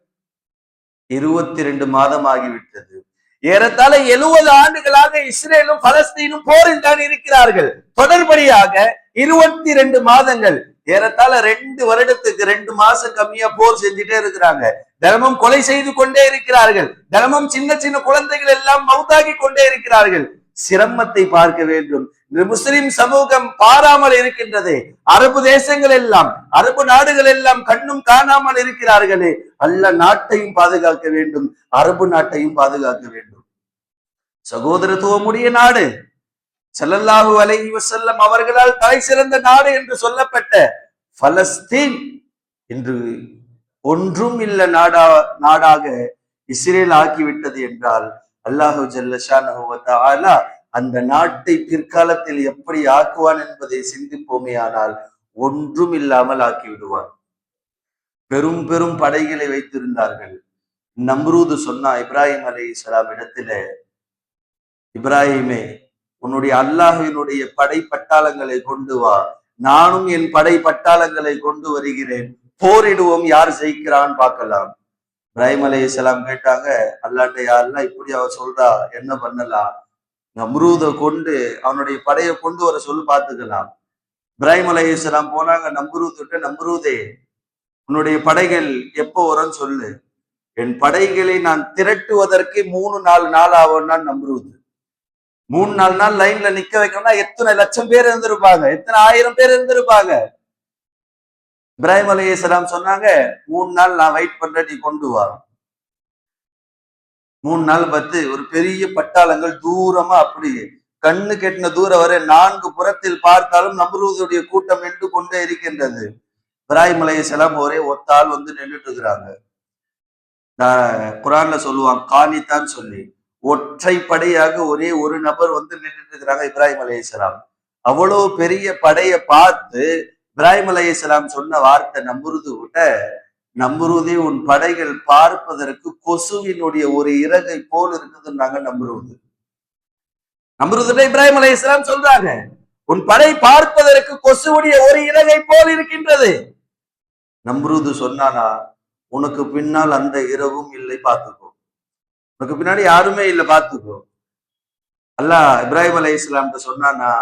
22 மாதம் ஆகிவிட்டது. ஏறத்தாழ 70 ஆண்டுகளாக இஸ்ரேலும் பலஸ்தீனும் போரில் தான் இருக்கிறார்கள். தொடர்படியாக 22 மாதங்கள், ஏறத்தாழ 2 வருடத்துக்கு 2 மாசம் கம்மியா போர் செஞ்சுட்டே இருக்கிறாங்க. தினமும் கொலை செய்து கொண்டே இருக்கிறார்கள், தினமும் சின்ன சின்ன குழந்தைகள் எல்லாம் மௌத்தாகி கொண்டே இருக்கிறார்கள். சிரமத்தை பார்க்க வேண்டும். இந்த முஸ்லிம் சமூகம் பாராமல் இருக்கின்றது. அரபு தேசங்கள் எல்லாம், அரபு நாடுகள் எல்லாம் கண்ணும் காணாமல் இருக்கிறார்களே. அல்லாஹ் நாட்டையும் பாதுகாக்க வேண்டும், அரபு நாட்டையும் பாதுகாக்க வேண்டும். சகோதரத்துவமுடைய நாடு, ஸல்லல்லாஹு அலைஹி வஸல்லம் அவர்களால் தலை சிறந்த நாடு என்று சொல்லப்பட்ட பலஸ்தீன் இன்று ஒன்றும் இல்ல நாடாக இஸ்ரேல் ஆக்கிவிட்டது என்றால், அல்லாஹு ஜல்ல ஷானஹு வ தஆலா அந்த நாட்டை பிற்காலத்தில் எப்படி ஆக்குவான் என்பதை சிந்திப்போமே, ஆனால் ஒன்றும் இல்லாமல் ஆக்கி விடுவான். பெரும் பெரும் படைகளை வைத்திருந்தார்கள். நம்ரூது சொன்னா இப்ராஹிம் அலைஹிஸ்ஸலாம் இடத்துல, இப்ராஹிமே, உன்னுடைய அல்லாஹ்வினுடைய படை பட்டாளங்களை கொண்டு வா, நானும் என் படை பட்டாளங்களை கொண்டு வருகிறேன், போரிடுவோம், யார் ஜெயிக்கிறான்னு பார்க்கலாம். இப்ராஹிம் அலைஹிஸ்ஸலாம் கேட்டாங்க, அல்லாட்ட, யாரெல்லாம் இப்படி அவர் சொல்றா, என்ன பண்ணலாம்? நம்ரூதை கொண்டு அவனுடைய படையை கொண்டு வர சொல்லு, பார்த்துக்கலாம். இப்ராஹிம் அலைஹிஸ்ஸலாம் போனாங்க நம்ரூத்கிட்ட, நம்ரூதே, உன்னுடைய படைகள் எப்போ வரும்னு சொல்லு, என் படைகளை நான் திரட்டுவதற்கு 3-4 நாள் ஆகும்னா நம்ரூத். 3-4 நாள் லைன்ல நிக்க வைக்கணும்னா எத்தனை லட்சம் பேர் இருந்திருப்பாங்க, எத்தனை 1000 பேர் இருந்திருப்பாங்க. இப்ராஹிம் அலைஹிஸ்ஸலாம் சொன்னாங்க, 3 நாள் நான் வெயிட் பண்றேன், நீ கொண்டு வா. 3 நாள் பார்த்து ஒரு பெரிய பட்டாளங்கள் தூரமா, அப்படியே கண்ணு கெட்டின தூரம் வரை 4 புறத்தில் பார்த்தாலும் நம்ரூதுடைய கூட்டம் நின்று கொண்டே இருக்கின்றது. இப்ராஹிம் அலைஹிஸ்ஸலாம் ஒரே ஒத்தால் வந்து நின்றுட்டு இருக்கிறாங்க. குரான்ல சொல்லுவாங்க காணித்தான் சொல்லி, ஒற்றை படையாக ஒரே ஒரு நபர் வந்து நின்றுட்டு இருக்கிறாங்க இப்ராஹிம் அலைஹிஸ்ஸலாம். அவ்வளவு பெரிய படையை பார்த்து இப்ராஹிம் அலைஹிஸ்ஸலாம் சொன்ன வார்த்தை நம்ரூது கிட்ட, நம்ரூதே, உன் படைகள் பார்ப்பதற்கு கொசுவினுடைய ஒரு இறகை போல் இருக்குதுன்னாங்க நம்ரூது. நம்ரூதுட்ட இப்ராஹிம் அலைஹிஸ்ஸலாம் சொல்றாங்க, உன் படை பார்ப்பதற்கு கொசுவுடைய ஒரு இறகை போல் இருக்கின்றது. நம்ரூது சொன்னானா, உனக்கு பின்னால் அந்த இரவும் இல்லை, பார்த்துக்கோ, உனக்கு பின்னாடி யாருமே இல்லை, பார்த்துக்கோ. அல்லாஹ் இப்ராஹிம் அலைஹிஸ்ஸலாம் சொன்னானா,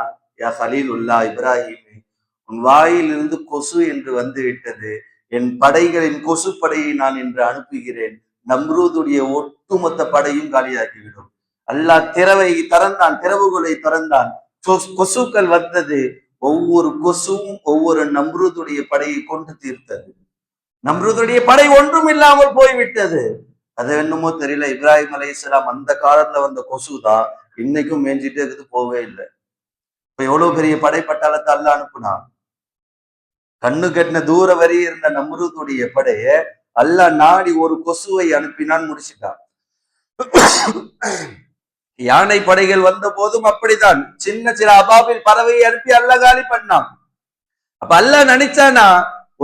யா கலீலுல்லாஹ் இப்ராஹிமே, உன் வாயிலிருந்து கொசு என்று வந்து விட்டது, என் படைகளின் கொசு படையை நான் இன்று அனுப்புகிறேன், நம்ரூதுடைய ஒட்டுமொத்த படையும் காலியாக்கிவிடும். அல்லாஹ் திறவை திறந்தான், திறவுகளை திறந்தான், கொசுக்கள் வந்தது. ஒவ்வொரு கொசுவும் ஒவ்வொரு நம்ரூதுடைய படையை கொண்டு தீர்த்தது. நம்ரூதுடைய படை ஒன்றும் இல்லாமல் போய்விட்டது. அது என்னமோ தெரியல, இப்ராஹிம் அலைஹிஸ்ஸலாம் அந்த காலத்துல வந்த கொசுதான் இன்னைக்கும் மேய்ஞ்சிட்டே இருக்குது, போவே இல்லை. இப்ப எவ்வளவு பெரிய படைப்பட்டாளத்தை அல்லாஹ் அனுப்புனான். கண்ணு கட்டின தூர வரி இருந்த நம்ரூதுடைய படைய அல்லாஹ் நாடி ஒரு கொசுவை அனுப்பினான், முடிச்சிட்டான். யானை படைகள் வந்த போதும் அப்படித்தான், சின்ன சின்ன அபாபில் பறவையை அனுப்பி அல்லாஹ் காலி பண்ணான். அப்ப அல்லாஹ் நினைச்சானா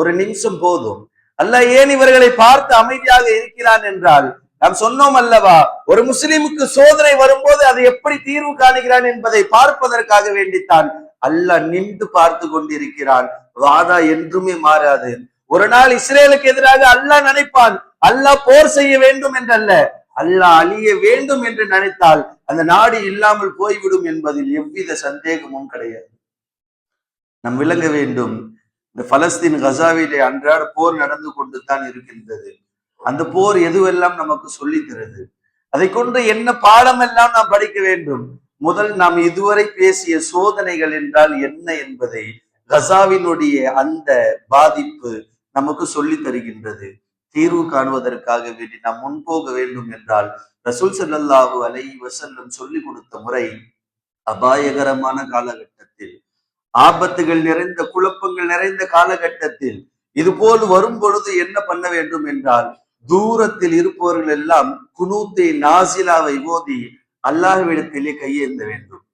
ஒரு நிமிஷம் போதும். அல்லாஹ் ஏன் இவர்களை பார்த்து அமைதியாக இருக்கிறான் என்றால், நாம் சொன்னோம் அல்லவா, ஒரு முஸ்லிமுக்கு சோதனை வரும்போது அதை எப்படி தீர்வு காணுகிறான் என்பதை பார்ப்பதற்காக வேண்டித்தான் அல்லாஹ் நின்று பார்த்து கொண்டிருக்கிறான். வாதா என்றுமே மாறாது. ஒரு நாள் இஸ்ரேலுக்கு எதிராக அல்லாஹ் நினைப்பான், அல்லாஹ் போர் செய்ய வேண்டும் என்றல்ல, அல்லாஹ் அழிய வேண்டும் என்று நினைத்தால் அந்த நாடு இல்லாமல் போய்விடும் என்பதில் எவ்வித சந்தேகமும் கிடையாது. நாம் விளங்க வேண்டும், இந்த பலஸ்தீன் கசாவிலே அன்றாட போர் நடந்து கொண்டு தான் இருக்கின்றது. அந்த போர் எதுவெல்லாம் நமக்கு சொல்லிக்கிறது, அதை கொண்டு என்ன பாடம் எல்லாம் நாம் படிக்க வேண்டும். முதல் நாம் இதுவரை பேசிய சோதனைகள் என்றால் என்ன என்பதை கசாவினுடைய அந்த பாதிப்பு நமக்கு சொல்லி தருகின்றது. தீர்வு காணுவதற்காக வேண்டி நாம் முன்போக வேண்டும் என்றால் ரசூல் ஸல்லல்லாஹு அலைஹி வஸல்லம் சொல்லி கொடுத்த முறை, அபாயகரமான காலகட்டத்தில், ஆபத்துகள் நிறைந்த, குழப்பங்கள் நிறைந்த காலகட்டத்தில் இது போல் வரும் பொழுது என்ன பண்ண வேண்டும் என்றால், தூரத்தில் இருப்பவர்கள் எல்லாம் குனூத்தை நாசிலாவை ஓதி அல்லாஹ்விடத்திலே கையேந்த வேண்டும்.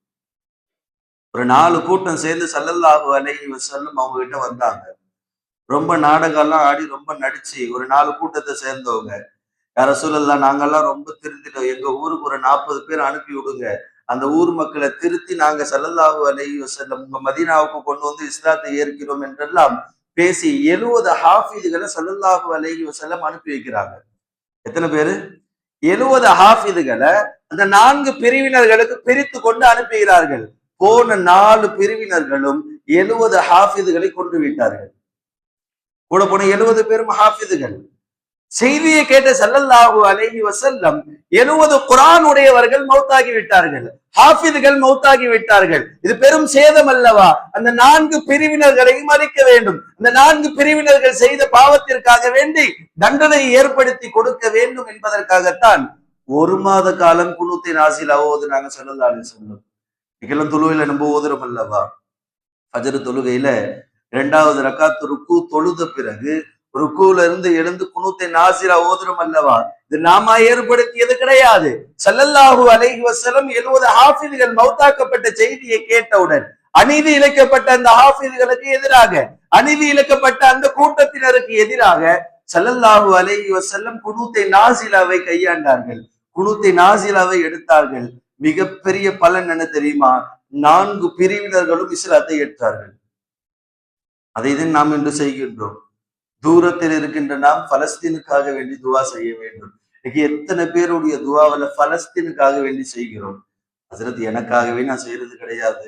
ஒரு 4 கூட்டம் சேர்ந்து ஸல்லல்லாஹு அலைஹி வஸல்லம் அவங்க கிட்ட வந்தாங்க. ரொம்ப நாடகம் எல்லாம் ஆடி ரொம்ப நடிச்சு ஒரு 4 கூட்டத்தை சேர்ந்தவங்க, யார ரசூலல்லாஹ் நாங்கெல்லாம் ரொம்ப திருத்திட்டோம், எங்க ஊருக்கு ஒரு 40 பேர் அனுப்பி விடுங்க, அந்த ஊர் மக்களை திருத்தி நாங்க ஸல்லல்லாஹு அலைஹி வஸல்லம் உங்க மதீனாவுக்கு கொண்டு வந்து இஸ்லாத்தை ஏற்கிறோம் என்றெல்லாம் பேசி 70 ஹாஃபிதுகளை ஸல்லல்லாஹு அலைஹி வஸல்லம் அனுப்பி வைக்கிறாங்க. எத்தனை பேரு? 70 ஹாஃபிதுகளை அந்த 4 பிரிவினர்களுக்கு பிரித்து கொண்டு அனுப்புகிறார்கள். போன 4 பிரிவினர்களும் 70 ஹாஃபிதுகளை கொண்டு விட்டார்கள். கூட போன 70 பேரும் ஹாஃபிதுகள். செய்தியை கேட்ட ஸல்லல்லாஹு அலைஹி வஸல்லம் 70 குர்ஆன் உடையவர்கள் மௌத்தாகி விட்டார்கள், ஹாஃபிதுகள் மௌத்தாகி விட்டார்கள். இது பெரும் சேதம் அல்லவா? அந்த 4 பிரிவினர்களையும் அழிக்க வேண்டும். அந்த 4 பிரிவினர்கள் செய்த பாவத்திற்காக வேண்டி தண்டனை ஏற்படுத்தி கொடுக்க வேண்டும் என்பதற்காகத்தான் 1 மாத காலம் குனூத்தை நாசிலா ஓதுனாங்க ஸல்லல்லாஹு அலைஹி வஸல்லம். இக்கெல்லாம் தொழுகையில நம்ம ஓதுறோம் அல்லவா? ஃபஜ்ர் தொழுகையில 2வது ரக்காத் ருக்கு தொழுத பிறகு ருக்குல இருந்து எழுந்து குனூத்தை நாசிலா ஓதுறோம் அல்லவா? இது நாம ஏற்படுத்தியது கிடையாது. ஸல்லல்லாஹு அலைஹி வஸல்லம் 70 ஹாஃபிதுகள் மௌத்தாக்கப்பட்ட செய்தியை கேட்டவுடன் அநீதி இழைக்கப்பட்ட அந்த ஹாஃபிதுகளுக்கு எதிராக, அநீதி இழைக்கப்பட்ட அந்த கூட்டத்தினருக்கு எதிராக ஸல்லல்லாஹு அலைஹி வஸல்லம் குனூத்தை நாசிலாவை கையாண்டார்கள், குனூத்தை நாசிலாவை எடுத்தார்கள். மிகப்பெரிய பலன் என்ன தெரியுமா? 4 பிரிவினர்களும் இஸ்லாத்தை ஏற்றார்கள். அதை தான் நாம் இன்று செய்கின்றோம். தூரத்தில் இருக்கின்ற நாம் பலஸ்தீனுக்காக வேண்டி துவா செய்ய வேண்டும். இன்னைக்கு எத்தனை பேருடைய துவாவில பலஸ்தீனுக்காக வேண்டி செய்கிறோம்? ஹஸ்ரத் எனக்காகவே நான் செய்யறது கிடையாது,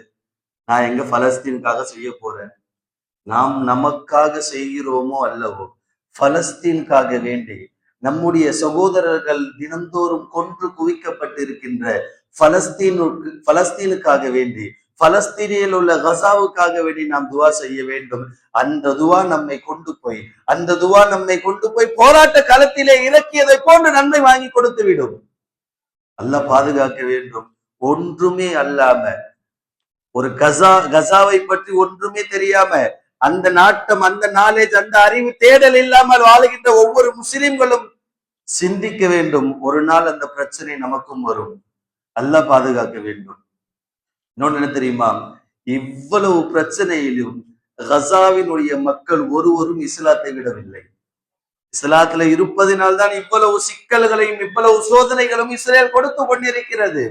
நான் எங்க பலஸ்தீனுக்காக செய்ய போறேன். நாம் நமக்காக செய்கிறோமோ அல்லவோ, பலஸ்தீனுக்காக வேண்டி நம்முடைய சகோதரர்கள் தினந்தோறும் கொன்று குவிக்கப்பட்டிருக்கின்ற பலஸ்தீனுக்காக வேண்டி, பலஸ்தீனில் உள்ள கசாவுக்காக வேண்டி நாம் துவா செய்ய வேண்டும். அந்த துவா நம்மை கொண்டு போய் போராட்ட களத்திலே இறக்கியதை போன்று நன்மை வாங்கி கொடுத்து விடும். அல்லாஹ் பாதுகாக்க வேண்டும். ஒன்றுமே அல்லாம, ஒரு கசாவை பற்றி ஒன்றுமே தெரியாம, அந்த நாட்டம், அந்த நாலேஜ், அந்த அறிவு தேடல் இல்லாமல் வாழுகின்ற ஒவ்வொரு முஸ்லிம்களும் சிந்திக்க வேண்டும். ஒரு நாள் அந்த பிரச்சனை நமக்கும் வரும். அல்லாஹ் பாதுகாக்க வேண்டும். இன்னொன்னு என்ன தெரியுமா? இவ்வளவு பிரச்சனையிலும் கசாவினுடைய மக்கள் ஒருவரும் இஸ்லாத்தை விடவில்லை. இஸ்லாத்துல இருப்பதினால்தான் இவ்வளவு சிக்கல்களையும் இவ்வளவு சோதனைகளும் இஸ்ரேல் கொடுத்து கொண்டிருக்கிறது.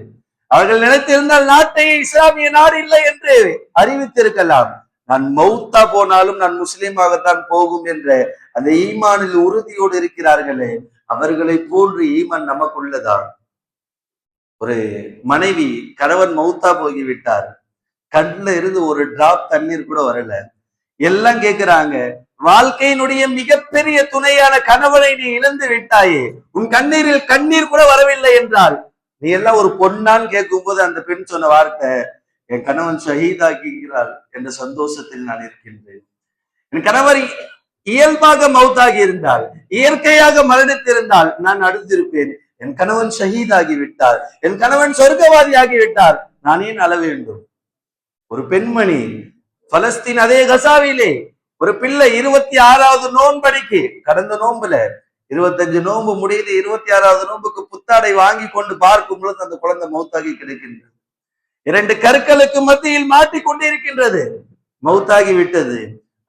அவர்கள் நினைத்திருந்தால் நாட்டை இஸ்லாமிய நாடு இல்லை என்று அறிவித்திருக்கலாம். நான் மௌத்தா போனாலும் நான் முஸ்லீமாகத்தான் போகும் என்ற அந்த ஈமானில் உறுதியோடு இருக்கிறார்களே, அவர்களை போன்று ஈமான் நமக்குள்ளதான். ஒரு மனைவி, கணவன் மௌத்தா போகிவிட்டார், கண்ணுல இருந்து ஒரு டிராப் தண்ணீர் கூட வரல. எல்லாம் கேட்கிறாங்க, வாழ்க்கையினுடைய மிகப்பெரிய துணையான கணவனை நீ இழந்து விட்டாயே, உன் கண்ணீரில் கண்ணீர் கூட வரவில்லை என்றால் நீ எல்லாம் ஒரு பொண்ணான்னு கேட்கும் போது அந்த பெண் சொன்ன வார்த்தை, என் கணவன் ஷஹீதாக்குகிறார் என்ற சந்தோஷத்தில் நான் இருக்கின்றேன். என் கணவர் இயல்பாக மௌத்தாகி இருந்தால், இயற்கையாக மரணித்திருந்தால் நான் அடுத்திருப்பேன். என் கணவன் ஷஹீதாகி விட்டார், என் கணவன் சொர்க்கவாதி ஆகிவிட்டார், நான் ஏன் அழ வேண்டும்? ஒரு பெண்மணி பலஸ்தீன் அதே கசாவிலே ஒரு பிள்ளை 26வது நோன்படிக்கு, கடந்த நோன்புல 25 நோன்பு முடியுது, 26வது நோன்புக்கு புத்தாடை வாங்கி கொண்டு பார்க்கும் பொழுது அந்த குழந்தை மௌத்தாகி கிடைக்கின்றது. 2 கற்களுக்கு மத்தியில் மாட்டிக் கொண்டிருக்கின்றது, மௌத்தாகி விட்டது.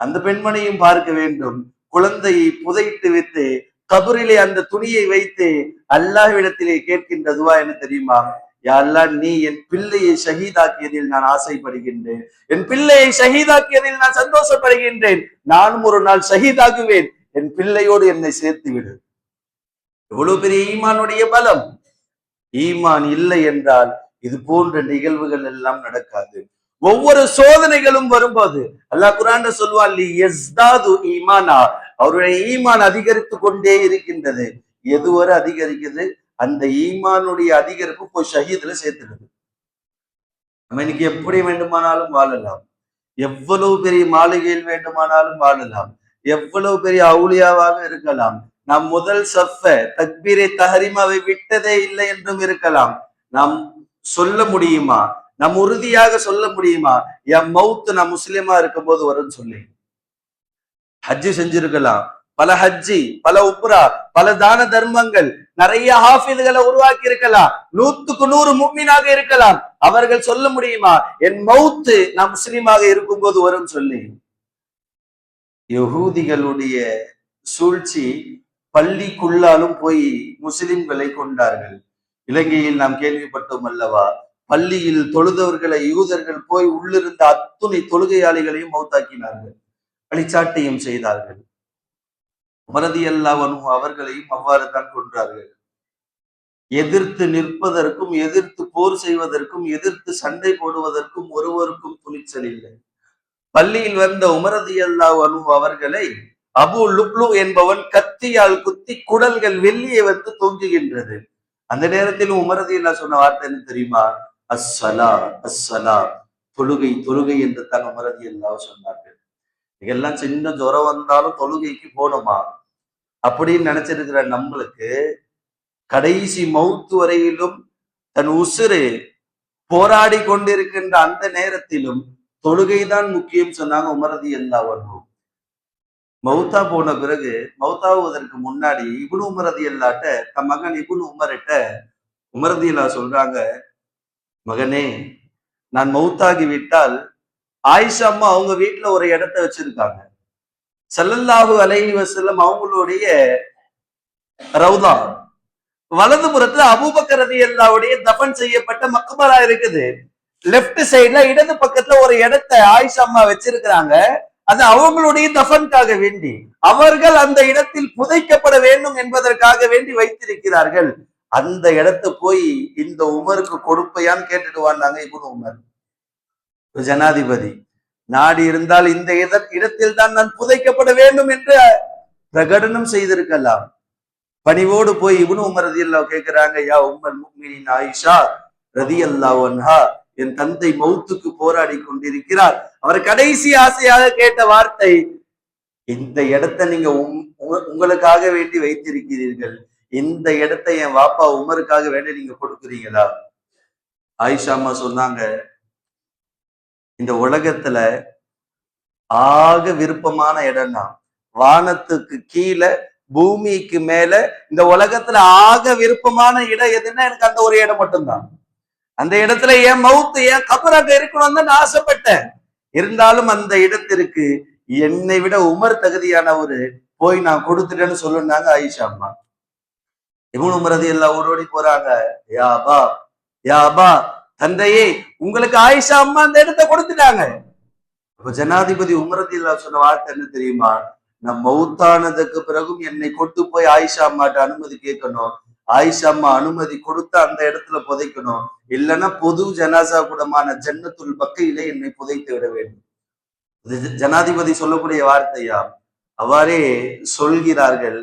அந்த பெண்மணியும் பார்க்க வேண்டும். குழந்தையை புதைத்து விட்டு கபரிலே அந்த துணியை வைத்து அல்லாஹ்விடத்திலே கேட்கின்ற துவா என்ன தெரியுமா? யா அல்லாஹ், நீ என் பிள்ளையை ஷஹீதாக்கியதில் நான் ஆசைப்படுகின்றேன், என் பிள்ளையை ஷஹீதாக்கியதில் நான் சந்தோஷப்படுகின்றேன், நானும் ஒரு நாள் ஷஹீதாகுவேன், என் பிள்ளையோடு என்னை சேர்த்து விடு. எவ்வளவு பெரிய ஈமானுடைய பலம்! ஈமான் இல்லை என்றால் இது போன்ற நிகழ்வுகள் எல்லாம் நடக்காது. ஒவ்வொரு சோதனைகளும் வரும்போது அல்லாஹ் குர்ஆன்ல சொல்வான், ஈமானா, அவருடைய ஈமான் அதிகரித்து கொண்டே இருக்கின்றது. எதுவரை அதிகரிக்குது? அந்த ஈமானுடைய அதிகரிப்பு போய் ஷஹீதுல சேர்த்துடுது. நம்ம இன்னைக்கு எப்படி வேண்டுமானாலும் வாழலாம், எவ்வளவு பெரிய மாளிகையில் வேண்டுமானாலும் வாழலாம், எவ்வளவு பெரிய அவுலியாவாக இருக்கலாம், நாம் முதல் சஃப தக்பீரை தஹரீமாவை விட்டதே இல்லை என்றும் இருக்கலாம். நாம் சொல்ல முடியுமா? நம் உறுதியாக சொல்ல முடியுமா என் மவுத்து நான் முஸ்லிமா இருக்கும் போது வரும்னு சொல்லி? ஹஜ்ஜி செஞ்சிருக்கலாம், பல ஹஜ்ஜி, பல உப்ரா, பல தான தர்மங்கள், நிறைய ஹாஃபிதுகளை உருவாக்கி இருக்கலாம், 100க்கு 100 முஃமினாக இருக்கலாம். அவர்கள் சொல்ல முடியுமா என் மவுத்து நான் முஸ்லிமாக இருக்கும் போது வரும் சொல்லி? யஹூதிகளுடைய சூழ்ச்சி பள்ளிக்குள்ளாலும் போய் முஸ்லிம்களை கொண்டார்கள். இலங்கையில் நாம் கேள்விப்பட்டோம் அல்லவா, பள்ளியில் தொழுதவர்களை யூதர்கள் போய் உள்ளிருந்த அத்துணை தொழுகையாளிகளையும் மௌத்தாக்கினார்கள், வழிச்சாட்டையும் செய்தார்கள். ரலியல்லாஹு அன்ஹு அவர்களையும் அவ்வாறு தான் கொன்றார்கள். எதிர்த்து நிற்பதற்கும், எதிர்த்து போர் செய்வதற்கும், எதிர்த்து சண்டை போடுவதற்கும் ஒருவருக்கும் துணிச்சல் இல்லை. பள்ளியில் வந்த உமர் ரலியல்லாஹு அன்ஹு அவர்களை அபு லுப்லு என்பவன் கத்தியால் குத்தி குடல்கள் வெள்ளியை வந்து தொங்குகின்றது. அந்த நேரத்தில் உமர் ரலியல்லாஹு சொன்ன வார்த்தை என்ன தெரியுமா? அஸ்ஸலா அஸ்ஸலா, தொழுகை தொழுகை என்று தான் உமர் ரலியல்லாஹு சொன்னார்கள். இதெல்லாம் சின்ன ஜுரம் வந்தாலும் தொழுகைக்கு போனோமா அப்படின்னு நினைச்சிருக்கிற நம்மளுக்கு கடைசி மௌத்து வரையிலும் தன் உசுறு போராடி கொண்டிருக்கின்ற அந்த நேரத்திலும் தொழுகைதான் முக்கியம் சொன்னாங்க உமர் ரலியல்லாஹு அன்ஹு. மௌத்தா போன பிறகு, மௌத்தாவுவதற்கு முன்னாடி இப்னு உமர் ரலியல்லாஹு தன் மகன் இப்னு உமர்கிட்ட உமர் ரலியல்லாஹு சொல்றாங்க, மகனே, நான் மௌத்தாகி விட்டால் ஆயிஷா அம்மா அவங்க வீட்டுல ஒரு இடத்த வச்சிருக்காங்க, ஸல்லல்லாஹு அலைஹி வஸல்லம் அவங்களுடைய ரவுதா, வலது புறத்துல அபூபக்கர் ரலியல்லாஹுடைய தஃபன் செய்யப்பட்ட மக்பரா இருக்குது, லெப்ட் சைடுல இடது பக்கத்துல ஒரு இடத்தை ஆயிஷா அம்மா வச்சிருக்கிறாங்க. அது அவங்களுடைய தஃபனுக்காக வேண்டி, அவர்கள் அந்த இடத்தில் புதைக்கப்பட வேண்டும் என்பதற்காக வேண்டி வைத்திருக்கிறார்கள். அந்த இடத்தை போய் இந்த உமருக்கு கொடுப்பையான்னு கேட்டுட்டு வந்தாங்க இப்னு உமர். ஜனாதிபதி நாடி இருந்தால் இந்த இடத்தில் தான் நான் புதைக்கப்பட வேண்டும் என்று பிரகடனம் செய்திருக்கலாம். பணிவோடு போய் இப்னு உமர் ரலியல்லாஹு கேட்கிறாங்க, யா உம்முல் முஃமினீன் ஆயிஷா ரலியல்லாஹு அன்ஹா, என் தந்தை மௌத்துக்கு போராடி கொண்டிருக்கிறார். அவர் கடைசி ஆசையாக கேட்ட வார்த்தை, இந்த இடத்தை நீங்க உங்களுக்காக வேண்டி வைத்திருக்கிறீர்கள், இந்த இடத்தை என் வாப்பா உமருக்காக வேண்டி நீங்க கொடுக்குறீங்களா? ஆயிஷா அம்மா சொன்னாங்க, இந்த உலகத்துல ஆக விருப்பமான இடம்னா வானத்துக்கு கீழே பூமிக்கு மேல இந்த உலகத்துல ஆக விருப்பமான இடம் எதுன்னா எனக்கு அந்த ஒரு இடம் மட்டும்தான். அந்த இடத்துல என் மவுத்து என் கபராக இருக்கணும்னு தான் நான் ஆசைப்பட்டேன். இருந்தாலும் அந்த இடத்திற்கு என்னை விட உமர் தகுதியானவரு போய் நான் கொடுத்துட்டேன்னு சொல்லுனாங்க ஆயிஷா அம்மா. இப்னு உமர் ரலியல்லாஹு ஓடோடி போறாங்க, யா அப்பா, யா அப்பா, தந்தையே, உங்களுக்கு ஆயிஷா அம்மா அந்த இடத்தை கொடுத்துட்டாங்க. அப்ப ஜனாதிபதி உமர் ரலியல்லாஹு சொன்ன வார்த்தை என்ன தெரியுமா? நான் மௌத்தானதுக்கு பிறகும் என்னை கொண்டு போய் ஆயிஷா அம்மாட்ட அனுமதி கேட்கணும், ஆயிஷா அம்மா அனுமதி கொடுத்து அந்த இடத்துல புதைக்கணும், இல்லைன்னா பொது ஜனாசா கூடமான ஜன்னத்துல் பக்கையிலே என்னை புதைத்து விட வேண்டும். ஜனாதிபதி சொல்லக்கூடிய வார்த்தையா? அவ்வாறே சொல்கிறார்கள்.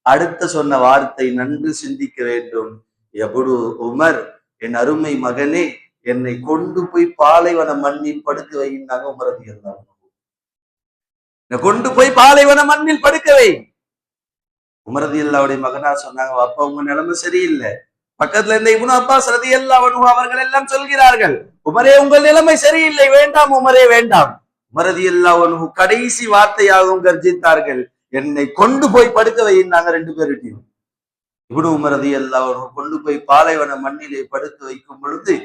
அடுத்த சொன்ன வார்த்தை நன்கு சிந்திக்க வேண்டும். எபுடு உமர், என் அருமை மகனே, என்னை கொண்டு போய் பாலைவன மண்ணில் படுக்க வைன்னாங்க உமர் ரலியல்லாஹு அன்ஹு. கொண்டு போய் பாலைவன மண்ணில் படுக்க வை. உமர் ரலியல்லாஹுடைய மகனா சொன்னாங்க, அப்பா உங்க நிலைமை சரியில்லை. பக்கத்துல இருந்த இப்னு அப்பாஸ் ரலியல்லாஹு அன்ஹு அவர்கள் எல்லாம் சொல்கிறார்கள், உமரே உங்கள் நிலைமை சரியில்லை, வேண்டாம் உமரே வேண்டாம். உமர் ரலியல்லாஹு அன்ஹு கடைசி வார்த்தையாகவும் கர்ஜித்தார்கள், என்னை கொண்டு போய் படுக்க வைன்னாங்க ரெண்டு பேருட்டையும். இப்னு உமர் ரலியல்லாஹு அன்ஹு கொண்டு போய் பாலைவன மண்ணிலே படுத்து வைக்கும் பொழுது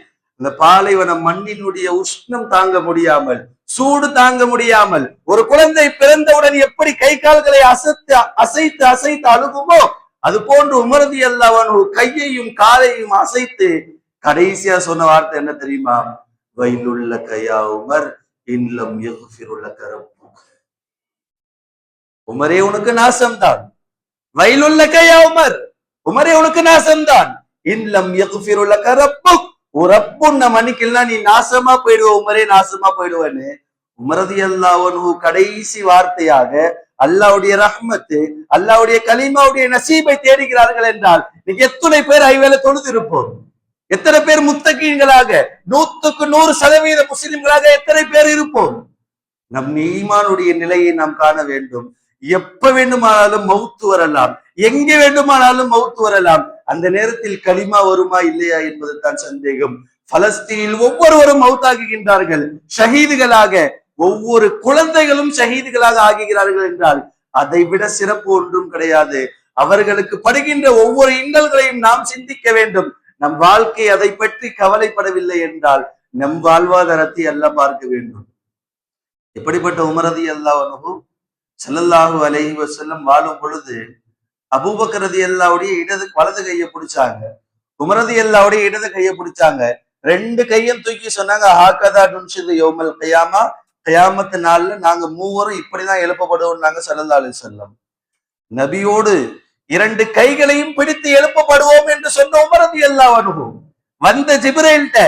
இந்த பாலைவன மண்ணினுடைய உஷ்ணம் தாங்க முடியாமல், சூடு தாங்க முடியாமல், ஒரு குழந்தை பிறந்தவுடன் எப்படி கை கால்களை அசைத்து அசைத்து அழுகுமோ அது போன்று உமர் ரலியல்லாஹு அன்ஹு கையையும் காலையும் அசைத்து கடைசியா சொன்ன வார்த்தை என்ன தெரியுமா? வைலுள்ள கையா உமர், இன்லம் யக்ஃபிரு லக ரப்புக். உமரே உனக்கு நாசம்தான். வைலுள்ள கையா உமர், உமரே உனக்கு நாசம்தான். இன்லம் யக்ஃபிரு லக ரப்புக், ஒரு ரப்பு உன்னை மன்னிக்கலாம், நீ நாசமா போயிடுவ உமரே, நாசமா போயிடுவேன்னு உமர் ரலியல்லாஹு அன்ஹு கடைசி வார்த்தையாக அல்லாஹ்வுடைய ரஹ்மத்து, அல்லாஹ்வுடைய கலிமாவுடைய நசீபை தேடுகிறார்கள் என்றால் நீங்க எத்தனை பேர் ஐவேளை தொழுது இருப்போம்? எத்தனை பேர் முத்தகீன்களாக 100% முஸ்லிம்களாக எத்தனை பேர் இருப்போம்? நம் ஈமானுடைய நிலையை நாம் காண வேண்டும். எப்ப வேண்டுமானாலும் மௌத்து வரலாம், எங்கே வேண்டுமானாலும் மௌத்து வரலாம். அந்த நேரத்தில் கலிமா வருமா இல்லையா என்பது தான் சந்தேகம். பலஸ்தீனில் ஒவ்வொருவரும் மௌத்தாகுகின்றார்கள் ஷஹீதுகளாக. ஒவ்வொரு குழந்தைகளும் ஷஹீதுகளாக ஆகுகிறார்கள் என்றால் அதை விட சிறப்பு ஒன்றும் கிடையாது. அவர்களுக்கு படுகின்ற ஒவ்வொரு இன்னல்களையும் நாம் சிந்திக்க வேண்டும். நம் வாழ்க்கை அதை பற்றி கவலைப்படவில்லை என்றால் நம் வாழ்வாதாரத்தை எல்லாம் பார்க்க வேண்டும். எப்படிப்பட்ட உமர் ரலியல்லாஹு அன்ஹு ஸல்லல்லாஹு அலைஹி வஸல்லம் வாழும் பொழுது அபூபக்கர் ரலியல்லாஹுடைய வலது கையை பிடிச்சாங்க, உமர் ரலியல்லாஹுடைய இடது கையை பிடிச்சாங்க. ரெண்டு கையும் தூக்கி சொன்னாங்க, ஹாகதா நுன்ஷிது யௌமல் கியாமா, கியாமத்து நாள்ல நாங்க மூவரும் இப்படிதான் எழுப்பப்படுவோம் நாங்க ஸல்லல்லாஹு அலைஹி வஸல்லம். நபியோடு இரண்டு கைகளையும் பிடித்து எழுப்பப்படுவோம் என்று சொன்ன உமர் ரலியல்லாஹு அன்ஹு வந்த ஜிப்ரீல்ட்ட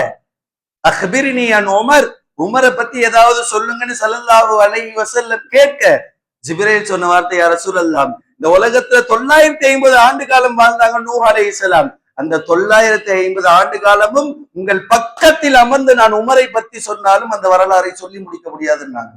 அக்பிரினி அன் உமர், உமரை பத்தி ஏதாவது சொல்லுங்கன்னு ஸல்லல்லாஹு அலைஹி வஸல்லம் கேட்க ஜிப்ரீல் சொன்ன வார்த்தை, யா ரசூலல்லாஹ், இந்த உலகத்துல 950 ஆண்டு காலம் வாழ்ந்தாங்க நூஹ் அலைஹிஸ்ஸலாம். அந்த 950 ஆண்டு காலமும் உங்கள் பக்கத்தில் அமர்ந்து நான் உமரை பத்தி சொன்னாலும் அந்த வரலாறை சொல்லி முடிக்க முடியாதுன்னாங்க.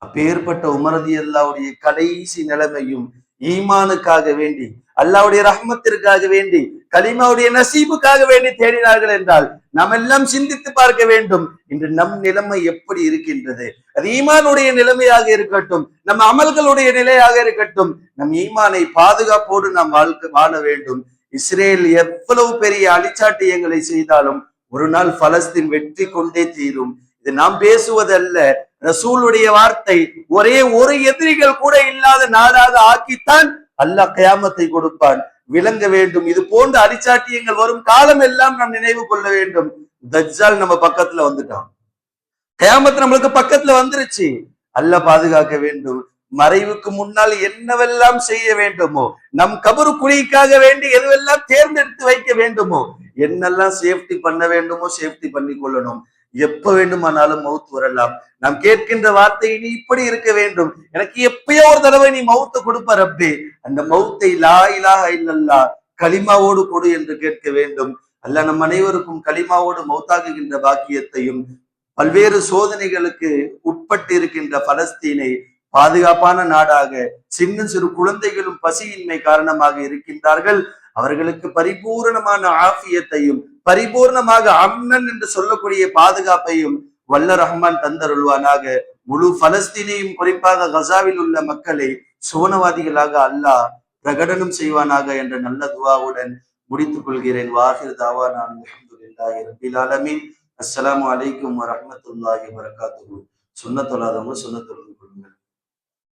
அப்பேற்பட்ட உமர் ரலியல்லாஹுடைய கடைசி நிலைமையும் ஈமானுக்காக வேண்டி, அல்லாஹ்வுடைய ரஹ்மத்திற்காக வேண்டி, கலிமாவுடைய நசீபுக்காக வேண்டி தேடினார்கள் என்றால் நாம் எல்லாம் சிந்தித்து பார்க்க வேண்டும். இன்று நம் நிலைமை எப்படி இருக்கின்றது? அது ஈமானுடைய நிலைமையாக இருக்கட்டும், நம் அமல்களுடைய நிலையாக இருக்கட்டும், நம் ஈமானை பாதுகாப்போடு நாம் வாழ வேண்டும். இஸ்ரேல் எவ்வளவு பெரிய அழிச்சாட்டியங்களை செய்தாலும் ஒரு நாள் பலஸ்தீன் வெற்றி கொண்டே தீரும். இது நாம் பேசுவதல்ல, ரசூலுடைய வார்த்தை. ஒரே ஒரு எதிரிகள் கூட இல்லாத நாடாக ஆக்கித்தான் அல்லாஹ் கயாமத்தை கொடுப்பான். விளங்க வேண்டும். இது போன்ற அரிச்சாட்டியங்கள் வரும் காலம் எல்லாம் நாம் நினைவு கொள்ள வேண்டும். தஜ்ஜால் நம்ம பக்கத்துல வந்துட்டான், கயாமத்து நம்மளுக்கு பக்கத்துல வந்துருச்சு. அல்லாஹ் பாதுகாக்க வேண்டும். மறைவுக்கு முன்னால் என்னவெல்லாம் செய்ய வேண்டுமோ, நம் கபரு குழிக்காக வேண்டி எதுவெல்லாம் தேர்ந்தெடுத்து வைக்க வேண்டுமோ, என்னெல்லாம் சேஃப்டி பண்ண வேண்டுமோ சேஃப்டி பண்ணி கொள்ளணும். எப்ப வேண்டுமானாலும் மவுத் வரலாம். நாம் கேட்கின்ற வார்த்தை நீ இப்படி இருக்க வேண்டும், எனக்கு எப்பயோ ஒரு தடவை நீ மவுத்தை கொடுப்ப ரப்பே, அந்த மவுத்தை லா இலாஹ இல்லல்லாஹ் கலிமாவோடு கொடு என்று கேட்க வேண்டும். அல்லாஹ் நம் அனைவருக்கும் கலிமாவோடு மௌத்தாகுகின்ற பாக்கியத்தையும், பல்வேறு சோதனைகளுக்கு உட்பட்டு இருக்கின்ற பலஸ்தீனை பாதுகாப்பான நாடாக, சின்ன சிறு குழந்தைகளும் பசியின்மை காரணமாக இருக்கின்றார்கள், அவர்களுக்கு பரிபூர்ணமான ஆஃபியத்தையும் பரிபூர்ணமாக அம்னன் என்று சொல்லக்கூடிய பாதுகாப்பையும் வல்ல ரஹ்மான் தந்தருள்வானாக. முழு பலஸ்தீனையும் குறிப்பாக கசாவில் உள்ள மக்களை சுவனவாதிகளாக அல்லாஹ் பிரகடனம் செய்வானாக என்ற நல்ல துவாவுடன் முடித்துக் கொள்கிறேன். வாஹிர் தாவானா அல்ஹம்துலில்லாஹி ரப்பில் ஆலமீன். அஸ்ஸலாமு அலைக்கும் வரஹ்மத்துல்லாஹி வபரகாத்துஹு. சுன்னத் தொழாதவங்க சுன்னத் தொழுது கொள்ளுங்கள்.